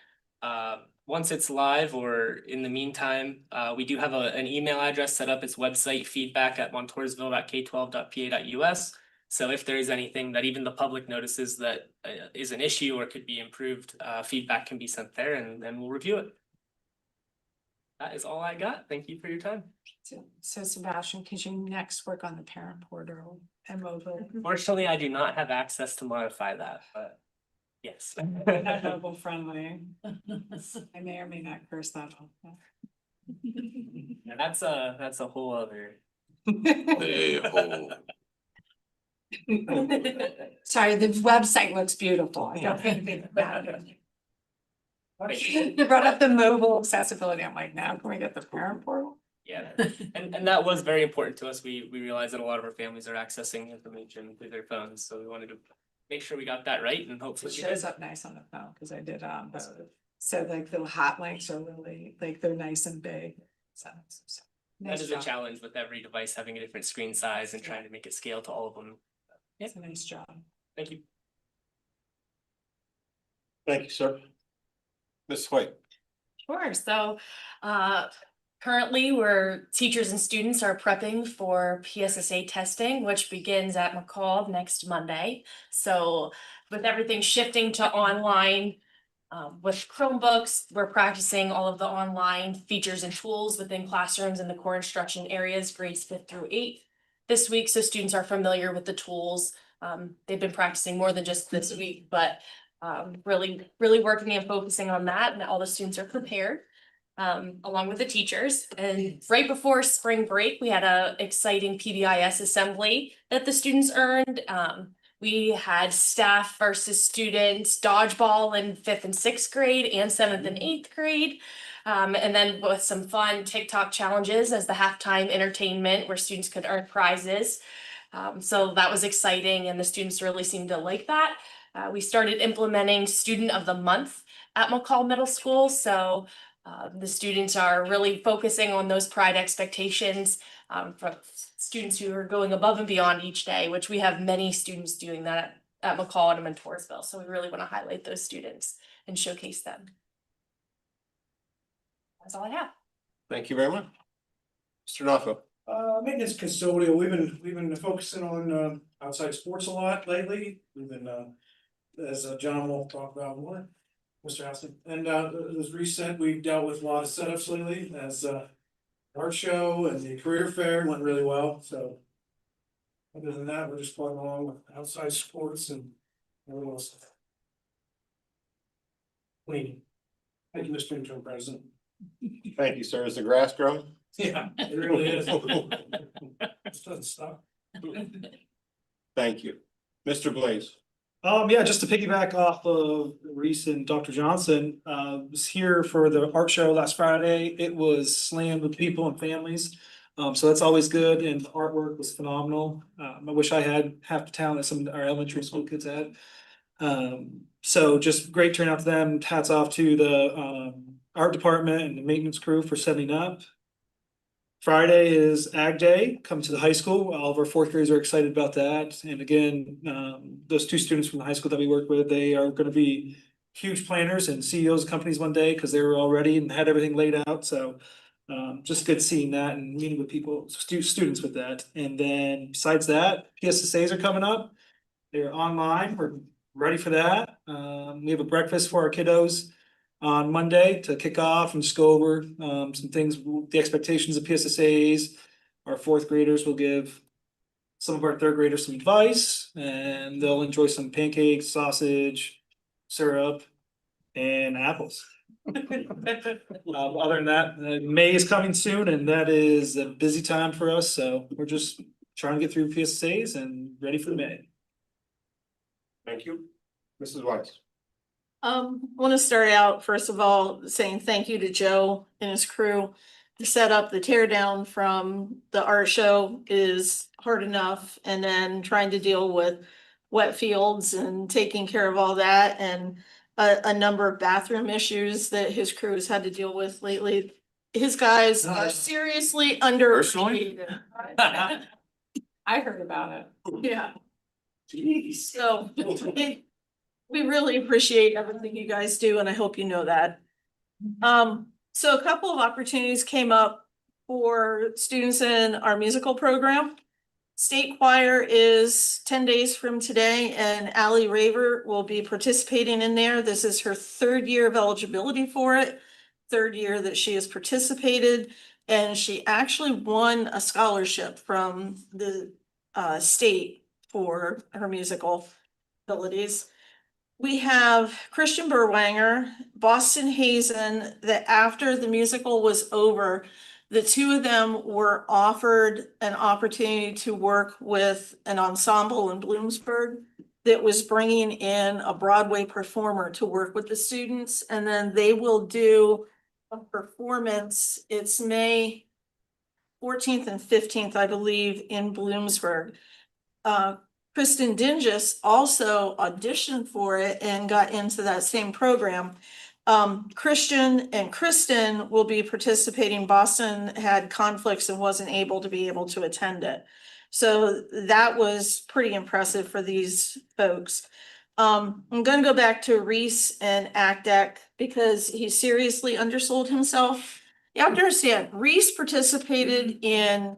Once it's live or in the meantime, we do have an email address set up. It's website feedback@montoursville.k12.pa.us. So if there is anything that even the public notices that is an issue or could be improved, feedback can be sent there and then we'll review it. That is all I got. Thank you for your time. So Sebastian, could you next work on the parent portal and mobile? Fortunately, I do not have access to modify that, but yes. Not mobile friendly. I may or may not curse that off. Yeah, that's a whole other. A whole. Sorry, the website looks beautiful. I don't think anything about it. You brought up the mobile accessibility. I'm like, now can we get the parent portal? Yeah, and that was very important to us. We realized that a lot of our families are accessing information through their phones, so we wanted to make sure we got that right and It hopefully we shows did. up nice on the phone, because I did, so like the hot links are really, like, they're nice and big. So. That Nice is a job. challenge with every device having a different screen size and trying to make it scale to all of them. It's a nice job. Thank you. Thank you, sir. Ms. White. Sure, so currently teachers and students are prepping for PSSA testing, which begins at McCall next Monday. So with everything shifting to online, with Chromebooks, we're practicing all of the online features and tools within classrooms and the core instruction areas, grades 5th through 8th this week, so students are familiar with the tools. They've been practicing more than just this week, but really working and focusing on that, and all the students are prepared, along with the teachers. And right before spring break, we had a exciting PBIS assembly that the students earned. We had staff versus students dodgeball in 5th and 6th grade and 7th and 8th grade. And then with some fun TikTok challenges as the halftime entertainment where students could earn prizes. So that was exciting, and the students really seemed to like that. We started implementing Student of the Month at McCall Middle School. So the students are really focusing on those pride expectations from students who are going above and beyond each day, which we have many students doing that at McCall and Montoursville. So we really want to highlight those students and showcase them. That's all I have. Thank you very much. Mr. Nafo. Maintenance custodial, we've been focusing on outside sports a lot lately. We've been as John will talk about more, Mr. Houston. And as recent, we've dealt with a lot of setups lately as art show and the career fair went really well. So other than that, we're just plugging along with outside sports and everything else. Cleaning. Thank you, Mr. Interim President. Thank you, sir. Is the grass growing? Yeah, it really is. Just doesn't stop. Thank you. Mr. Blaze. Yeah, just to piggyback off of Reese and Dr. Johnson, was here for the art show last Friday. It was slammed with people and families. So that's always good, and the artwork was phenomenal. I wish I had half the talent that some of our elementary school kids had. So just great turnout to them. Hats off to the art department and the maintenance crew for setting up. Friday is Ag Day, come to the high school. All of our 4th graders are excited about that. And again, those 2 students from the high school that we work with, they are going to be huge planners and CEOs of companies one day because they were all ready and had everything laid out. So just good seeing that and meeting with people, students with that. And then besides that, PSSAs are coming up. They're online. We're ready for that. We have a breakfast for our kiddos on Monday to kick off and just go over some things, the expectations of PSSAs. Our 4th graders will give some of our 3rd graders some advice, and they'll enjoy some pancakes, sausage, syrup, and apples. Other than that, May is coming soon, and that is a busy time for us. So we're just trying to get through PSSAs and ready for May. Thank you. Mrs. Weiss. Want to start out, first of all, saying thank you to Joe and his crew. The setup, the tear down from the art show is hard enough, and then trying to deal with wet fields and taking care of all that, and a number of bathroom issues that his crew has had to deal with lately. His guys are seriously underappreciated. I heard about it. Yeah. So we really appreciate everything you guys do, and I hope you know that. So a couple of opportunities came up for students in our musical program. State choir is 10 days from today, and Allie Raver will be participating in there. This is her 3rd year of eligibility for it, 3rd year that she has participated, and she actually won a scholarship from the state for her musical abilities. We have Christian Burwanger, Boston Hazen, that after the musical was over, the two of them were offered an opportunity to work with an ensemble in Bloomsburg that was bringing in a Broadway performer to work with the students, and then they will do a performance. It's May 14th and 15th, I believe, in Bloomsburg. Kristen Dingus also auditioned for it and got into that same program. Christian and Kristen will be participating. Boston had conflicts and wasn't able to attend it. So that was pretty impressive for these folks. I'm gonna go back to Reese and ACDEC because he seriously undersold himself. You have to understand, Reese participated in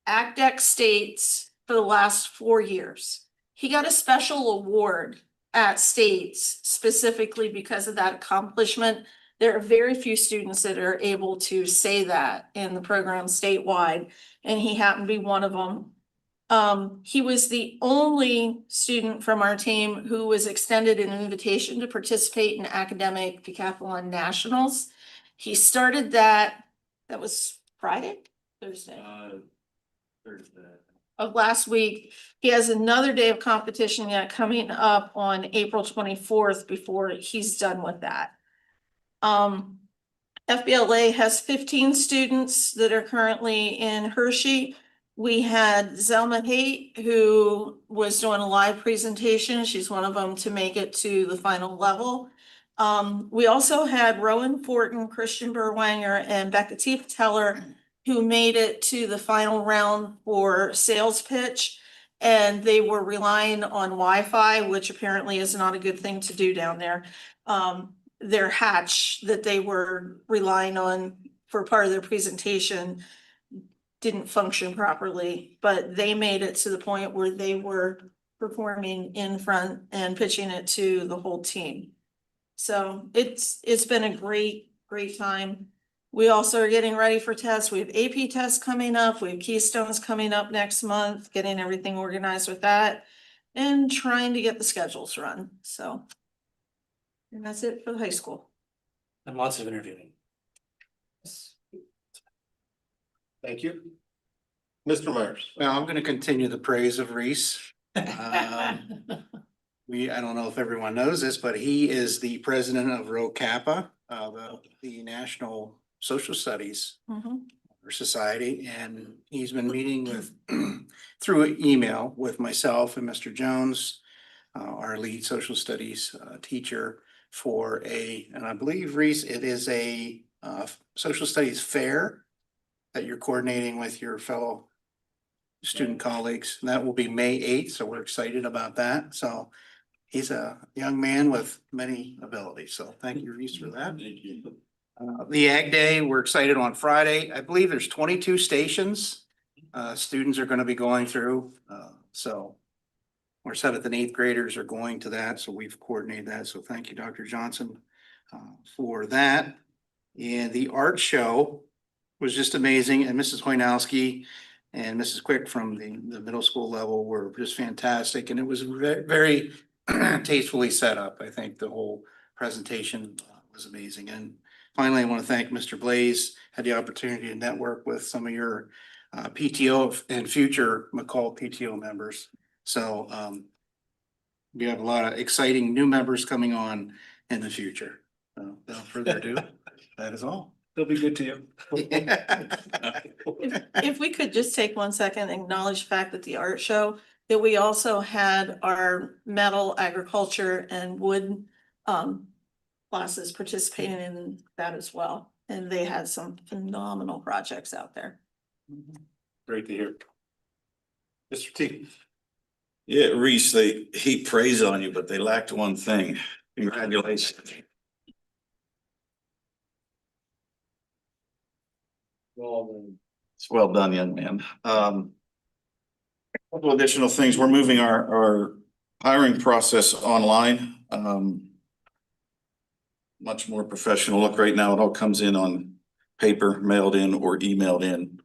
ACDEC states for the last 4 years. He got a special award at states specifically because of that accomplishment. There are very few students that are able to say that in the program statewide, and he happened to be one of them. He was the only student from our team who was extended an invitation to participate in academic decathlon nationals. He started that was Friday, Thursday. Of last week. He has another day of competition yet coming up on April 24th before he's done with that. FBLA has 15 students that are currently in Hershey. We had Zelma Haight, who was doing a live presentation. She's one of them to make it to the final level. We also had Rowan Fortin, Christian Burwanger, and Becca Teller, who made it to the final round for sales pitch. And they were relying on Wi-Fi, which apparently is not a good thing to do down there. Their hatch that they were relying on for part of their presentation didn't function properly, but they made it to the point where they were performing in front and pitching it to the whole team. So it's been a great time. We also are getting ready for tests. We have AP tests coming up. We have Keystones coming up next month, getting everything organized with that and trying to get the schedules run. So, and that's it for the high school. And lots of interviewing. Thank you. Mr. Myers. Well, I'm gonna continue the praise of Reese. I don't know if everyone knows this, but he is the president of Rho Kappa, the National Social Studies Society, and he's been meeting with through email with myself and Mr. Jones, our lead social studies teacher, for and I believe, Reese, it is a social studies fair that you're coordinating with your fellow student colleagues. And that will be May 8th, so we're excited about that. So he's a young man with many abilities. So thank you, Reese, for that. Thank you. The Ag Day, we're excited on Friday. I believe there's 22 stations students are going to be going through. So our 7th and 8th graders are going to that. So we've coordinated that. So thank you, Dr. Johnson, for that. And the art show was just amazing. And Mrs. Hoynowski and Mrs. Quick from the middle school level were just fantastic. And it was very tastefully set up. I think the whole presentation was amazing. And finally, I want to thank Mr. Blaze. Had the opportunity to network with some of your PTO and future McCall PTO members. So we have a lot of exciting new members coming on in the future. So without further ado, that is all. They'll be good to you. If we could just take 1 second and acknowledge the fact that the art show, that we also had our metal, agriculture and wood classes participating in that as well. And they had some phenomenal projects out there. Great to hear. Mr. T. Yeah, Reese, they heap praise on you, but they lacked one thing. Congratulations. It's well done, young man. Couple additional things. We're moving our hiring process online. Much more professional look right now. It all comes in on paper, mailed in or emailed in.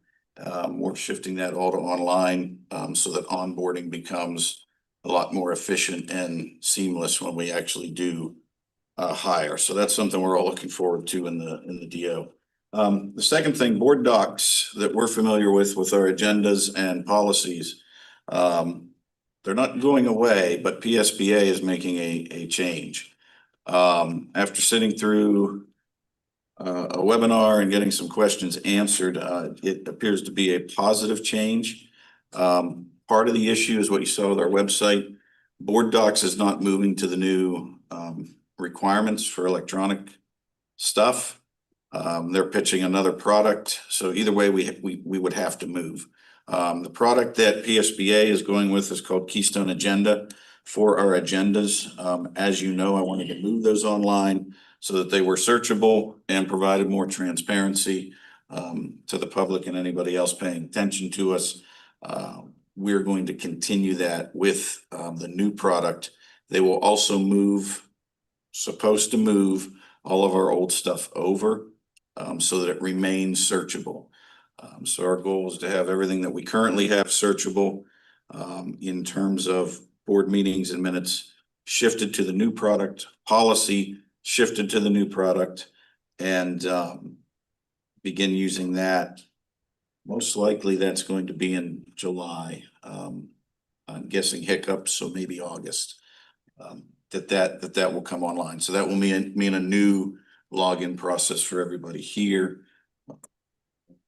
We're shifting that all to online so that onboarding becomes a lot more efficient and seamless when we actually do hire. So that's something we're all looking forward to in the DO. The second thing, board docs that we're familiar with our agendas and policies. They're not going away, but PSBA is making a change. After sitting through a webinar and getting some questions answered, it appears to be a positive change. Part of the issue is what you saw with our website. Board docs is not moving to the new requirements for electronic stuff. They're pitching another product. So either way, we would have to move. The product that PSBA is going with is called Keystone Agenda for our agendas. As you know, I wanted to move those online so that they were searchable and provided more transparency to the public and anybody else paying attention to us. We're going to continue that with the new product. They will also supposed to move all of our old stuff over so that it remains searchable. So our goal is to have everything that we currently have searchable in terms of board meetings and minutes shifted to the new product, policy shifted to the new product, and begin using that. Most likely that's going to be in July. I'm guessing hiccups, so maybe August. That will come online. So that will mean a new login process for everybody here.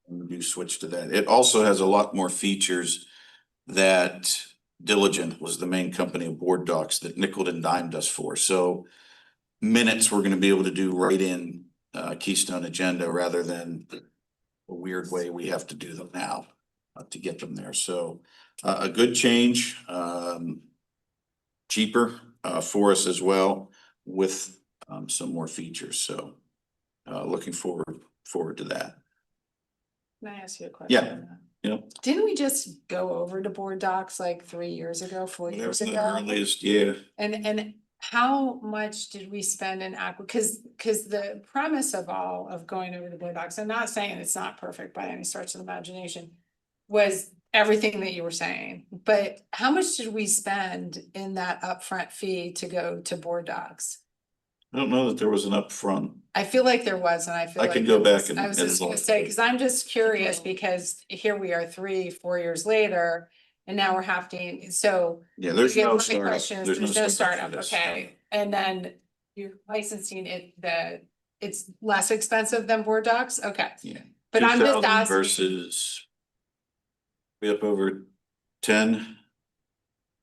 We do switch to that. It also has a lot more features that Diligent was the main company of board docs that nickeled and dimed us for. So minutes we're going to be able to do right in Keystone Agenda rather than a weird way we have to do them now to get them there. So a good change, cheaper for us as well with some more features. So looking forward to that. Can I ask you a question? Yeah. Didn't we just go over to board docs like 3 years ago, 4 years ago? Yeah. And how much did we spend in because the premise of all of going over to board docs, I'm not saying it's not perfect by any stretch of the imagination, was everything that you were saying. But how much did we spend in that upfront fee to go to board docs? I don't know that there was an upfront. I feel like there was, and I feel I like could go back and I was just gonna look. say, because I'm just curious, because here we are 3-4 years later, and now we're having, so. Yeah, there's again, no my startup. question is, There's no startup for this. okay, and then you're licensing it's less expensive than board docs, okay. Yeah. But I'm just 2,000 asking. versus we up over 10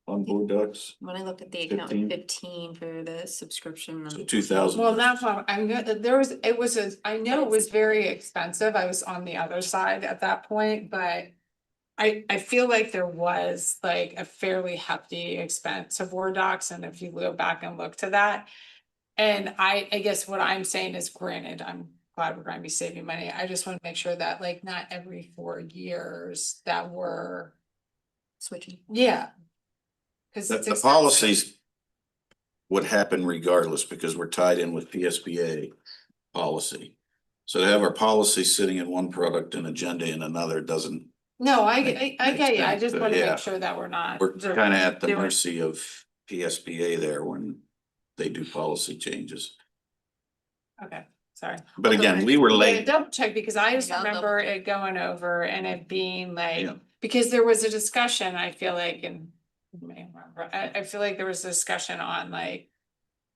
on board docs. When I look at the account, 15 for the subscription. So 2,000. Well, that's why I'm good, I know it was very expensive, I was on the other side at that point, but. I feel like there was like a fairly hefty expense of board docs, and if you go back and look to that. And I guess what I'm saying is, granted, I'm glad we're gonna be saving money, I just wanna make sure that like not every 4 years that we're, Switching. yeah. Cause The it's expensive. policies would happen regardless because we're tied in with PSBA policy. So to have our policy sitting in one product and agenda in another doesn't. No, I Makes get you, I sense, just but wanna yeah. make sure that we're not. We're kind of at the doing- mercy of PSBA there when they do policy changes. Okay, sorry. But again, we were Yeah, late. double check, because I just Yeah, I'll remember it going over and it being like, Yeah. because there was a discussion, I feel like, and you may remember, I feel like there was a discussion on like.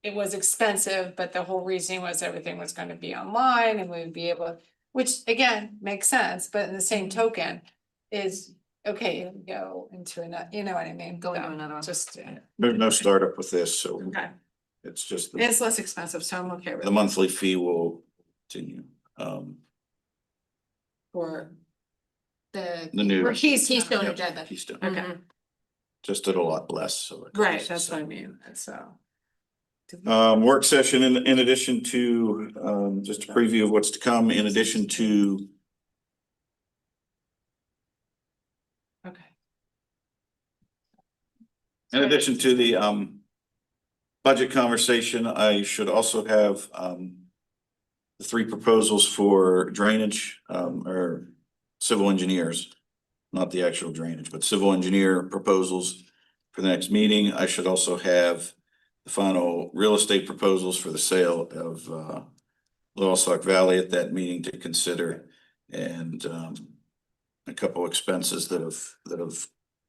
It was expensive, but the whole reason was everything was gonna be online and we would be able, which again, makes sense, but in the same token. Is, okay, you go into another, you know what I mean? Go into another one. Just, There's no startup with this, so okay, it's just it's less expensive, so I'm okay with the it monthly fee will continue. for. The. The new- for Keystone Yep, Agenda. Keystone. Okay, Just at a lot less, so. it right, costs, that's so. what I mean, so. Work session in addition to, just a preview of what's to come, in addition to Okay. In addition to the budget conversation, I should also have the 3 proposals for drainage or civil engineers, not the actual drainage, but civil engineer proposals for the next meeting. I should also have the final real estate proposals for the sale of Lowestoft Valley at that meeting to consider, and a couple expenses that have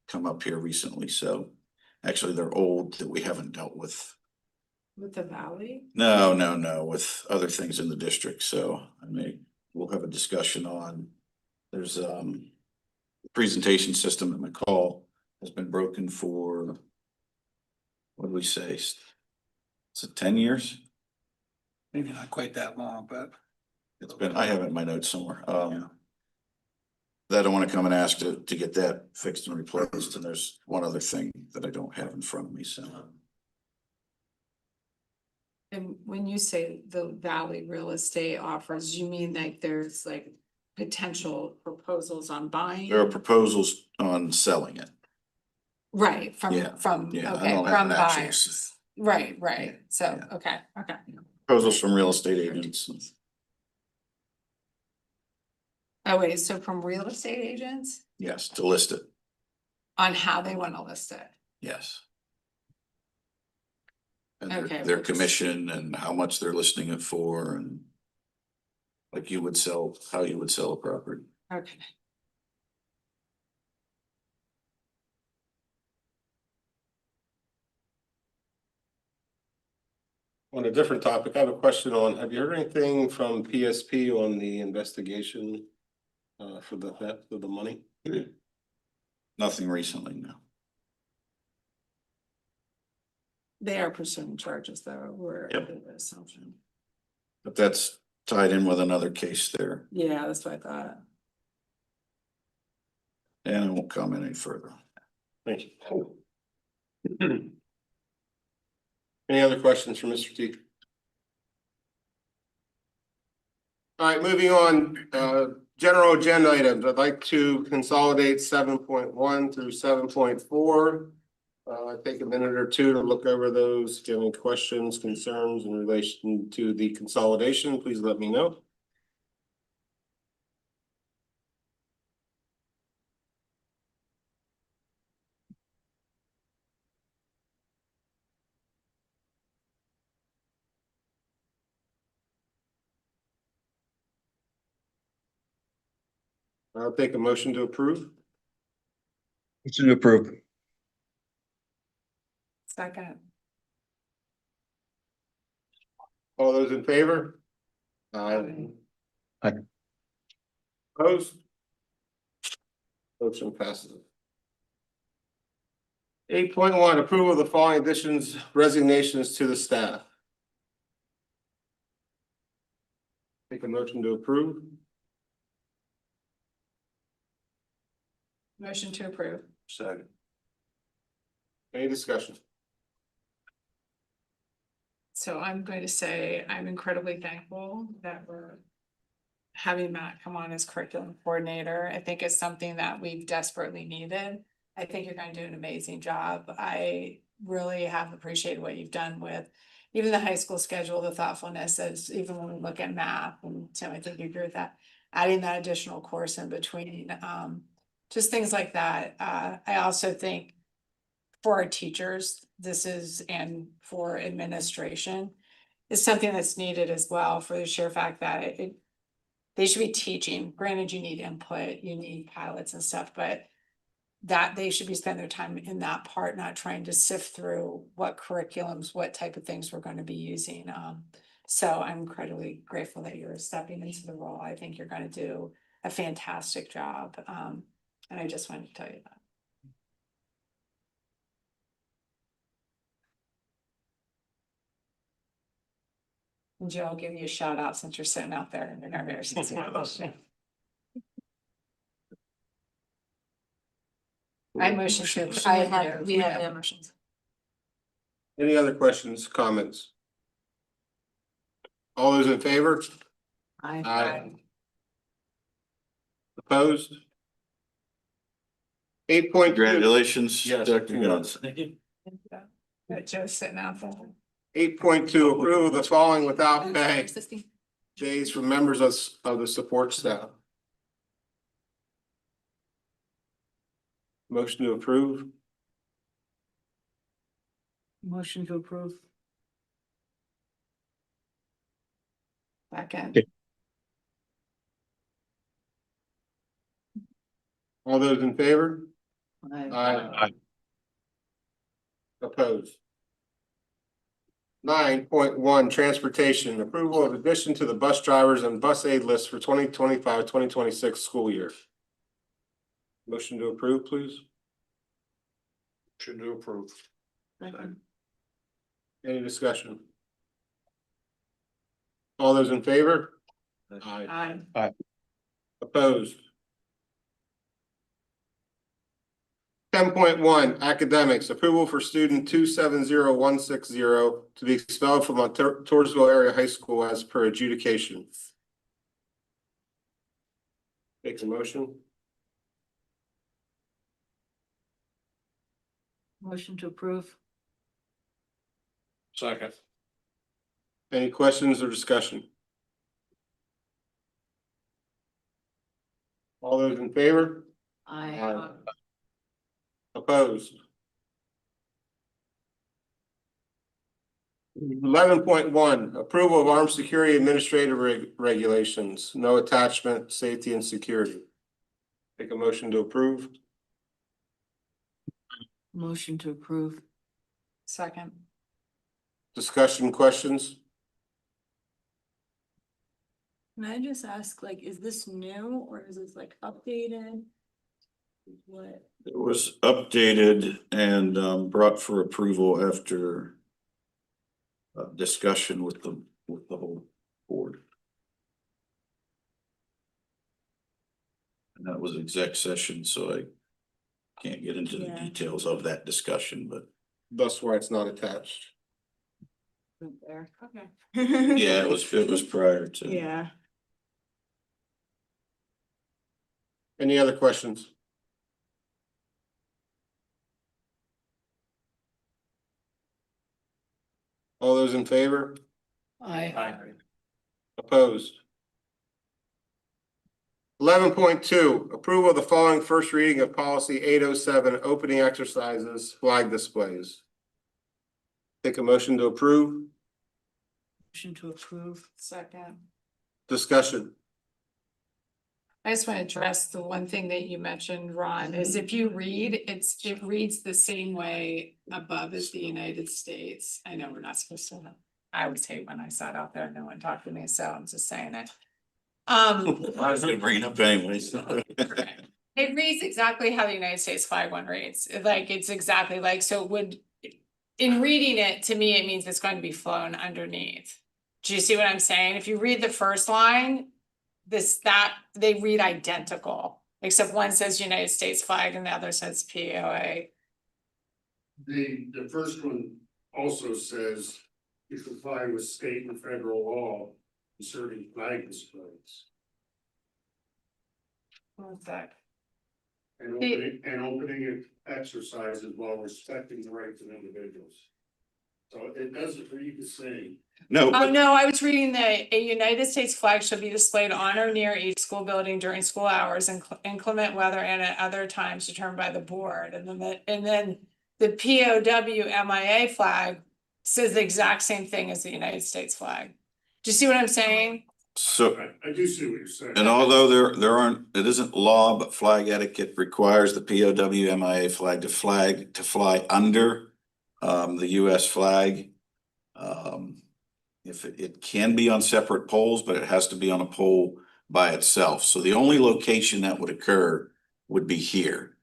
come up here recently. So actually, they're old that we haven't dealt with. With the valley? No, with other things in the district. So we'll have a discussion on, there's the presentation system at McCall has been broken for, what do we say? Is it 10 years? Maybe not quite that long, but. It's been, I have it in my notes somewhere. That I want to come and ask to get that fixed and replaced. And there's one other thing that I don't have in front of me, so. And when you say the valley real estate offers, you mean like there's like potential proposals on buying? There are proposals on selling it. Right, Yeah, from, yeah, I okay, don't have from an actual buyers. Right, so, Yeah. okay. Proposals from real estate agents. Oh, wait, so from real estate agents Yes, to list it. on how they want to list it? Yes. And Okay, their well, just- commission and how much they're listing it for, and like how you would sell a property. Okay. On a different topic, I have a question on, have you heard anything from PSP on the investigation for the theft of the money? Nothing recently, no. They are pursuing charges though, we're Yep. under the assumption. But that's tied in with another case there, Yeah, that's what I thought. and I won't comment any further. Thank you. Any other questions for Mr. T? All right, moving on, general agenda items. I'd like to consolidate 7.1 through 7.4. Take a minute or two to look over those. If you have any questions, concerns in relation to the consolidation, please let me know. I'll take a motion to approve. Motion to approve. Second. All those in favor? Aye. Aye. Opposed? Motion passes. 8.1, approval of the following additions, resignations to the staff. Take a motion to approve. Motion to approve. Second. Any discussion? So I'm going to say I'm incredibly thankful that we're having Matt come on as curriculum coordinator. I think it's something that we've desperately needed. I think you're going to do an amazing job. I really have appreciated what you've done with even the high school schedule, the thoughtfulness as even when we look at math, and Tim, I think you agree with that. Adding that additional course in between, just things like that. I also think for our teachers, this is, and for administration, is something that's needed as well, for the sheer fact that they should be teaching. Granted, you need input, you need pilots and stuff, but that they should be spending their time in that part, not trying to sift through what curriculums, what type of things we're going to be using. So I'm incredibly grateful that you're stepping into the role. I think you're going to do a fantastic job. And I just wanted to tell you that. And Joe, I'll give you a shout out since you're sitting out there and you're not there since you. I motion to. We have motions. Any other questions, comments? All those in favor? Aye. Opposed? 8.2. Congratulations, Yes. Dr. Johnson. Thank you. That Joe's sitting out there. 8.2, approval of the following without pay days from members of the support staff. Motion to approve. Motion to approve. Second. Okay. All those in favor? Aye. Aye. Opposed? 9.1 transportation, approval of addition to the bus drivers and bus aid list for 2025-2026 school year. Motion to approve, please. Motion to approve. Any discussion? All those in favor? Aye. Aye. Opposed? 10.1 academics, approval for student 270160 to be expelled from Townsville Area High School as per adjudication. Take a motion. Motion to approve. Second. Any questions or discussion? All those in favor? Aye. Opposed? 11.1 approval of armed security administrative regulations, no attachment, safety and security. Take a motion to approve. Motion to approve. Second. Discussion, questions? Can I just ask, like, is this new or is this like updated? What? It was updated and brought for approval after discussion with the whole board. And that was exec session, so I can't get into the Yeah. details of that discussion, but That's why it's not attached. There, okay. yeah, it was prior to. Yeah. Any other questions? All those in favor? Aye. Opposed? 11.2 approval of the following first reading of policy 807 opening exercises, flag displays. Take a motion to approve. Motion to approve. Second. Discussion. I just want to address the one thing that you mentioned, Ron, is if you read, it reads the same way above as the United States. I know we're not supposed to. I always hate when I sat out there and no one talked to me, so I'm just saying it. I was gonna bring it up anyway, so. It reads exactly how the United States flag one reads, like, it's exactly like, so it would. In reading it, to me, it means it's going to be flown underneath. Do you see what I'm saying? If you read the first line, they read identical, except one says United States flag and the other says POA. The first one also says you comply with state and federal law concerning flag displays. What's that? And opening exercises while respecting the rights of individuals. So it doesn't read the same. No. Oh, no, I was reading that a United States flag shall be displayed on or near each school building during school hours in inclement weather and at other times determined by the board. And then the POW MIA flag says the exact same thing as the United States flag. Do you see what I'm saying? So, I do see what you're saying. and although there aren't, it isn't law, but flag etiquette requires the POW MIA flag to fly under the US flag. If it can be on separate poles, but it has to be on a pole by itself. So the only location that would occur would be here.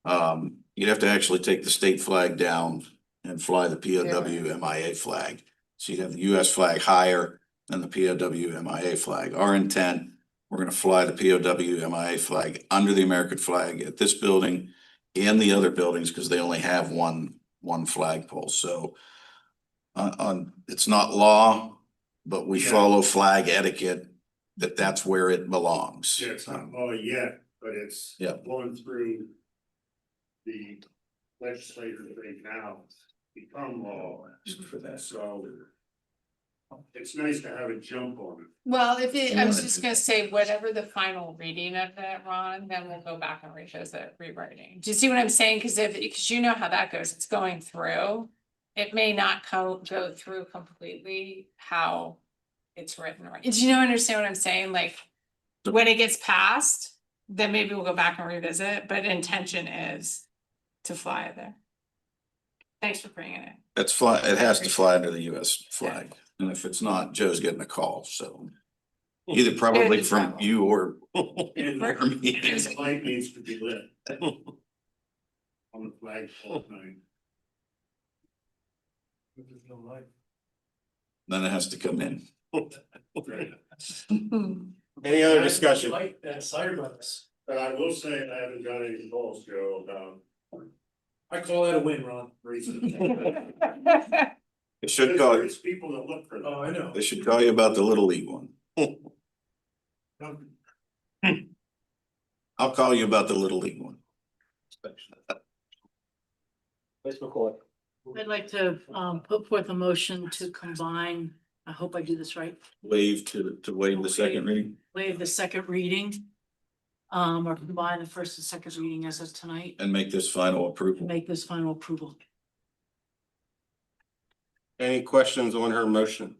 You'd have to actually take the state flag down and fly the POW MIA flag. So you'd have the US flag higher than the POW MIA flag. Our intent, we're gonna fly the POW MIA flag under the American flag at this building and the other buildings, because they only have one flagpole. So it's not law, but we Yeah. follow flag etiquette, that's where it belongs. Yeah, it's not law yet, but it's Yeah. going through the legislature right now, become law. For that. So it's nice to have a jump on it. Well, I was just gonna say, whatever the final reading of that, Ron, then we'll go back and revisit rewriting. Do you see what I'm saying? Because you know how that goes, it's going through. it may not go through completely how it's written, right? Do you know, understand what I'm saying? Like, when it gets passed, then maybe we'll go back and revisit, but intention is to fly it there. Thanks for bringing it. It has to fly under the US flag. And if it's not, Joe's getting a call, so. Either probably from you or. And or me. the light needs to be lit. On the flag pole night. There's no light. Then it has to come in. Any other discussion? Light, Cyberbucks. But I will say, I haven't got any calls, Joe, about I call that a win, Ron. recent. It should call, There's people that look for that. Oh, I know. they should call you about the Little League one. I'll call you about the Little League one. Ms. McCoy. I'd like to put forth a motion to combine, I hope I do this right, Waive to waive the second reading. waive the second reading. Or combine the first and second reading as of tonight, And make this final and approval. make this final approval. Any questions on her motion?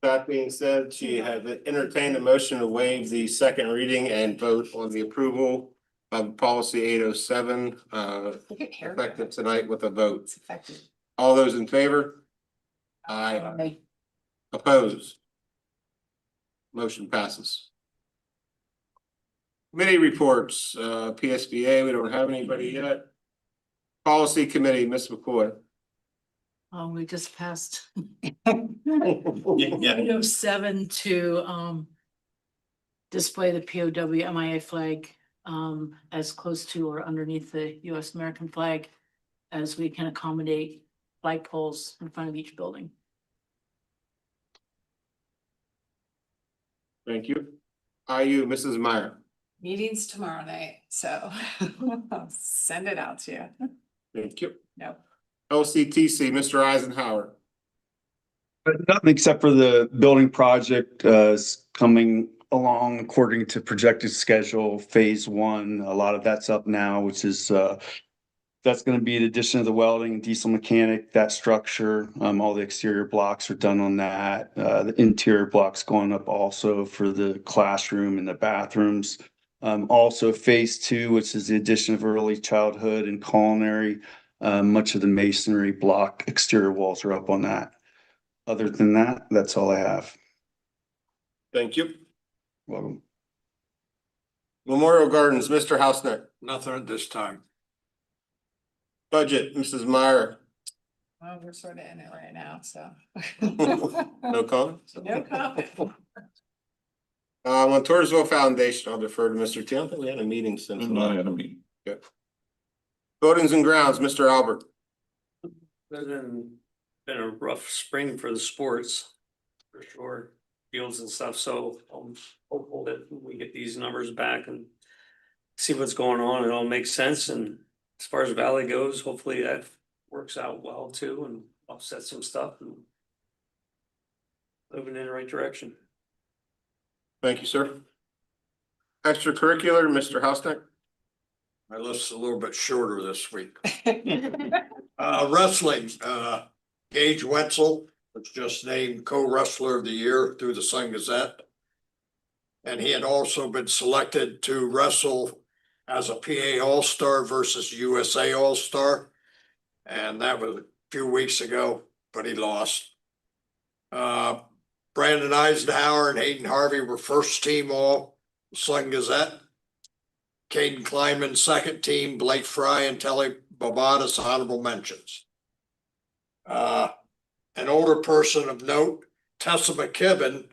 That being said, she has entertained a motion to waive the second reading and vote on the approval of policy 807, effective tonight with a vote. It's effective. All those in favor? Aye. Opposed? Motion passes. Committee reports, PSBA, we don't have anybody yet. Policy Committee, Ms. McCoy. We just passed Yeah. item 7 to display the POW MIA flag as close to or underneath the US American flag as we can accommodate flagpoles in front of each building. Thank you. IU, Mrs. Meyer. Meeting's tomorrow night, so I'll send it out to you. Thank you. Nope. LCTC, Mr. Eisenhower. But nothing except for the building project is coming along according to projected schedule, phase 1. A lot of that's up now, which is that's going to be the addition of the welding, diesel mechanic, that structure. All the exterior blocks are done on that. The interior blocks going up also for the classroom and the bathrooms. Also phase 2, which is the addition of early childhood and culinary. Much of the masonry block exterior walls are up on that. Other than that, that's all I have. Thank you. Welcome. Memorial Gardens, Mr. Hausner. Nothing at this time. Budget, Mrs. Meyer. Well, we're sort of in it right now, so. No comment? No comment. On Toursville Foundation, I'll defer to Mr. Tim. I think we had a meeting since. Not had a meeting. Good. Buildings and Grounds, Mr. Albert. Been a rough spring for the sports, for sure, fields and stuff, so I'm hopeful that we get these numbers back and see what's going on, it all makes sense, and as far as Valley goes, hopefully that works out well too and offsets some stuff and moving in the right direction. Thank you, sir. Extracurricular, Mr. Hausner. My list's a little bit shorter this week. Wrestling, Gage Wetzel was just named co-wrestler of the year through the Sun Gazette. And he had also been selected to wrestle as a PA All-Star versus USA All-Star. And that was a few weeks ago, but he lost. Brandon Eisenhower and Hayden Harvey were first team all Sun Gazette. Caden Kleinman, second team, Blake Fry and Telly Bobatis, honorable mentions. An older person of note, Tessa McKibben,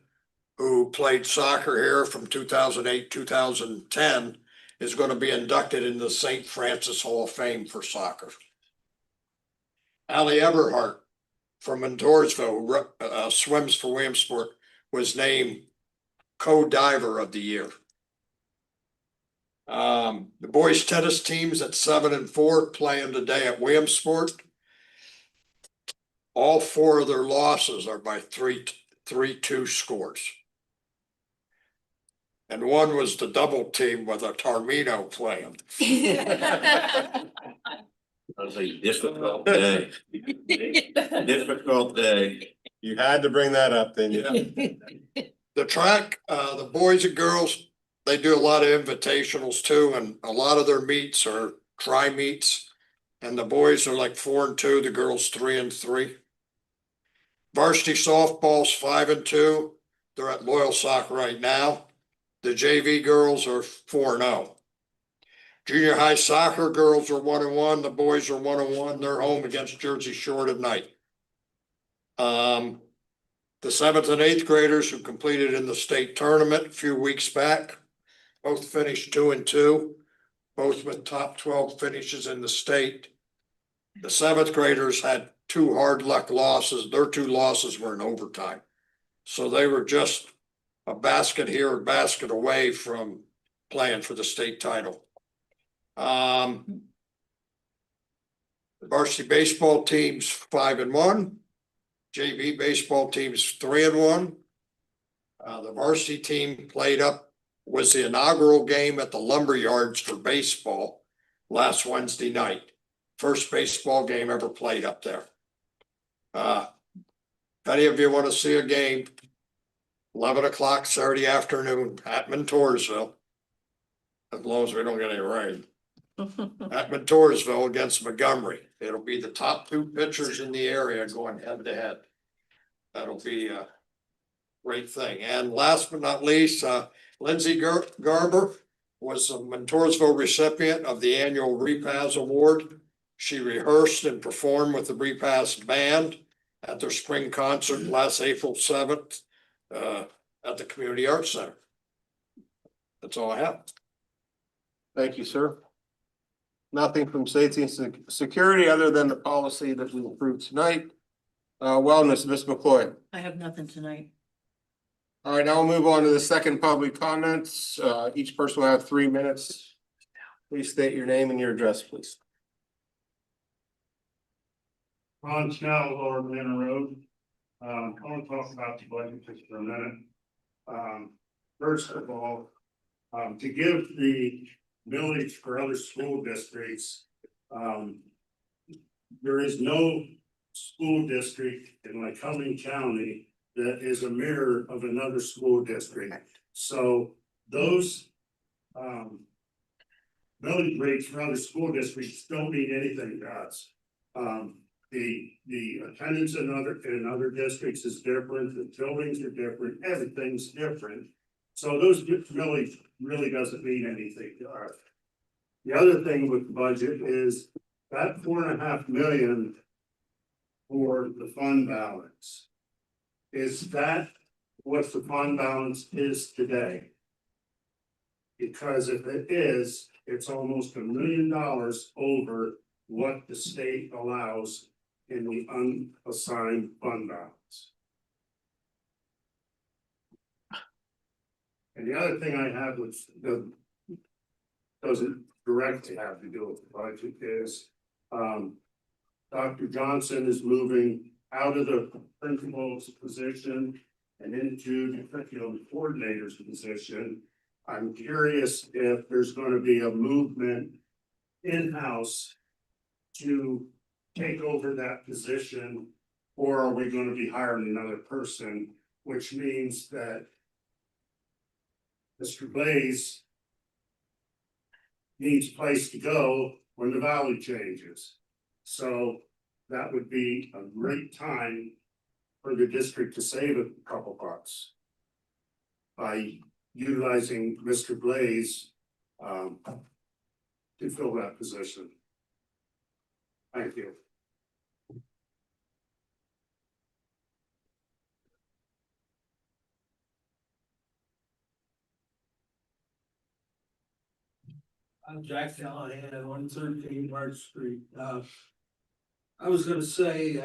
who played soccer here from 2008, 2010, is going to be inducted into the St. Francis Hall of Fame for soccer. Allie Eberhardt from Montoursville, swims for Williamsport, was named co-diver of the year. The boys tennis teams at 7 and 4 playing today at Williamsport. All 4 of their losses are by 3-2 scores. And one was the double team with a Tarmino playing. That was a difficult day. Difficult day. You had to bring that up, then you. The track, the boys and girls, they do a lot of invitationals too, and a lot of their meets are tri meets. And the boys are like 4-2, the girls 3-3. Varsity softball's 5-2. They're at Loyal Soccer right now. The JV girls are 4-0. Junior high soccer girls are 1-1. The boys are 1-1. They're home against Jersey Shore tonight. The 7th and 8th graders who completed in the state tournament a few weeks back, both finished 2-2, both with top 12 finishes in the state. The 7th graders had 2 hard luck losses. Their 2 losses were in overtime. So they were just a basket here, a basket away from playing for the state title. The varsity baseball team's 5-1. JV baseball team's 3-1. The varsity team was the inaugural game at the Lumberyards for baseball last Wednesday night. First baseball game ever played up there. If any of you want to see a game, 11 o'clock Saturday afternoon at Montoursville, as long as we don't get any rain. At Montoursville against Montgomery. It'll be the top 2 pitchers in the area going head to head. That'll be a great thing. And last but not least, Lindsay Garber was a Montoursville recipient of the annual Repaz Award. She rehearsed and performed with the Repaz band at their spring concert last April 7th at the Community Arts Center. That's all I have. Thank you, sir. Nothing from safety and security other than the policy that we approved tonight. Wellness, Ms. McCoy. I have nothing tonight. All right, now we'll move on to the second public comments. Each person will have 3 minutes. Please state your name and your address, please. Ron Snell, Lower Manor Road. I want to talk about the budget just for a minute. First of all, to give the millage for other school districts, there is no school district in Lycoming County that is a mirror of another school district. So those millage rates for other school districts don't mean anything to us. The attendance in other districts is different, the buildings are different, everything's different. So those millage really doesn't mean anything to us. The other thing with the budget is that 4.5 million for the fund balance. Is that what the fund balance is today? Because if it is, it's almost $1 million over what the state allows in the unassigned fund balance. And the other thing I have, which doesn't directly have to do with the budget, is Dr. Johnson is moving out of the principal's position and into the curriculum coordinator's position. I'm curious if there's going to be a movement in-house to take over that position, or are we going to be hiring another person, which means that Mr. Blaze needs a place to go when the valley changes. So that would be a great time for the district to save a couple bucks by utilizing Mr. Blaze to fill that position. Thank you. I'm Jack Callahan at 113 March Street. I was gonna say,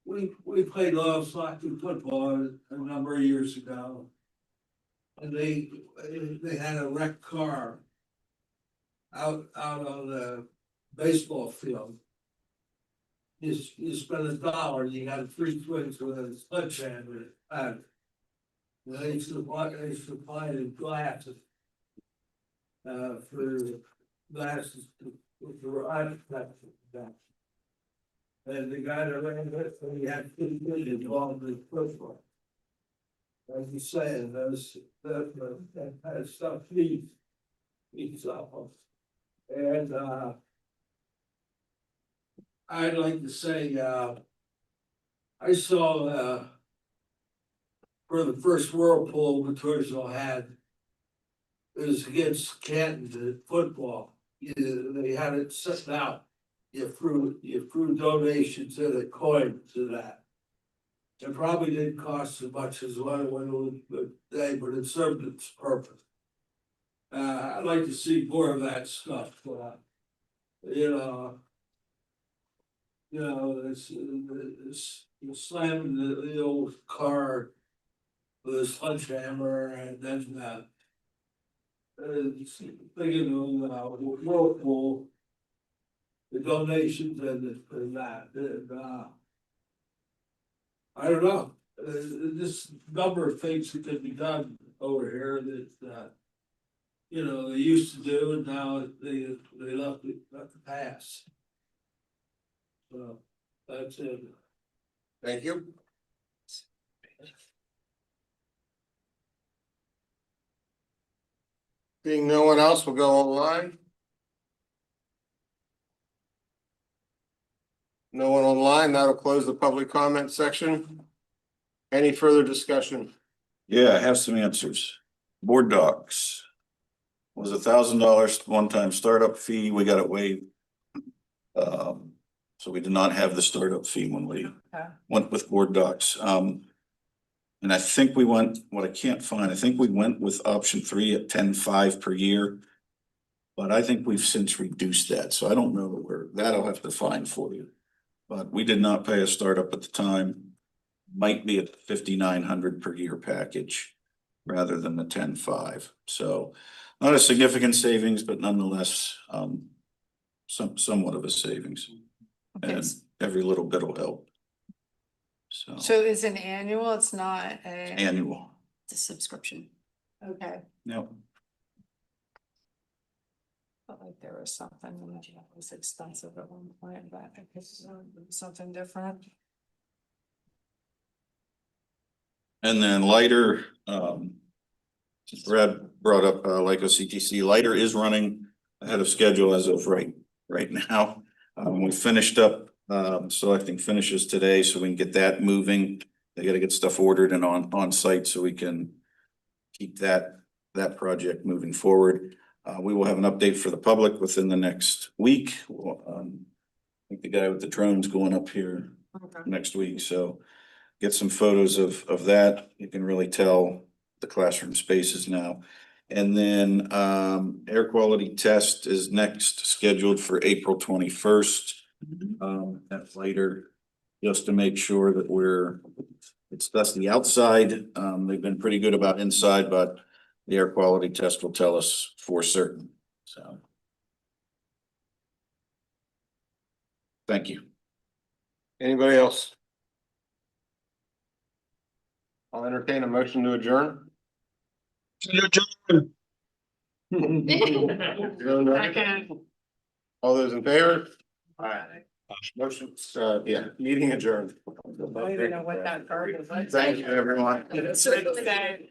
we played love soccer football a number of years ago. And they had a wrecked car out on the baseball field. You spent $1 and you got 3 twins with a sledgehammer. They supplied glasses. For glasses was the architect of that. And the guy that ran it, he had 2 million involved in football. As you say, that kind of stuff feeds off of. And I'd like to say, I saw for the first whirlpool Maturzo had is against Canton at football. They had it set out. You threw donations in a coin to that. It probably didn't cost as much as what it would today, but it served its purpose. I'd like to see more of that stuff. It's slamming the old car with a sledgehammer and then thinking of Whirlpool, the donations and that. I don't know, this number of things that can be done over here that, they used to do and now they left the past. So, that's it. Thank you. Seeing no one else, we'll go online. No one online, that'll close the public comment section. Any further discussion? Yeah, I have some answers. Board docs. Was $1,000 one-time startup fee. We got it waived. So we did not have the startup fee when we went with board docs. And I think we went, what I can't find, I think we went with option 3 at 10.5 per year. But I think we've since reduced that, so I don't know where, that I'll have to find for you. But we did not pay a startup at the time. Might be a 5,900 per year package rather than the 10.5. So not a significant savings, but nonetheless, somewhat of a savings. Okay. And every little bit will help. So it's an annual, it's not a. Annual. It's a subscription. Okay, Yep. felt like there was something that was expensive at one point, but I guess something different. And then lighter, since Brad brought up LICO CTC, lighter is running ahead of schedule as of right now. We finished up selecting finishes today, so we can get that moving. They got to get stuff ordered and on site so we can keep that project moving forward. We will have an update for the public within the next week. I think the guy with the drone's going up here next week, so get some photos of that. You can really tell the classroom spaces now. And then air quality test is next scheduled for April 21st. That's later, just to make sure that it's dusty outside. They've been pretty good about inside, but the air quality test will tell us for certain. So. Thank you. Anybody else? I'll entertain a motion to adjourn. All those in favor? All right. Motion, meeting adjourned. I don't even know what that card is. Thank you, everyone. It's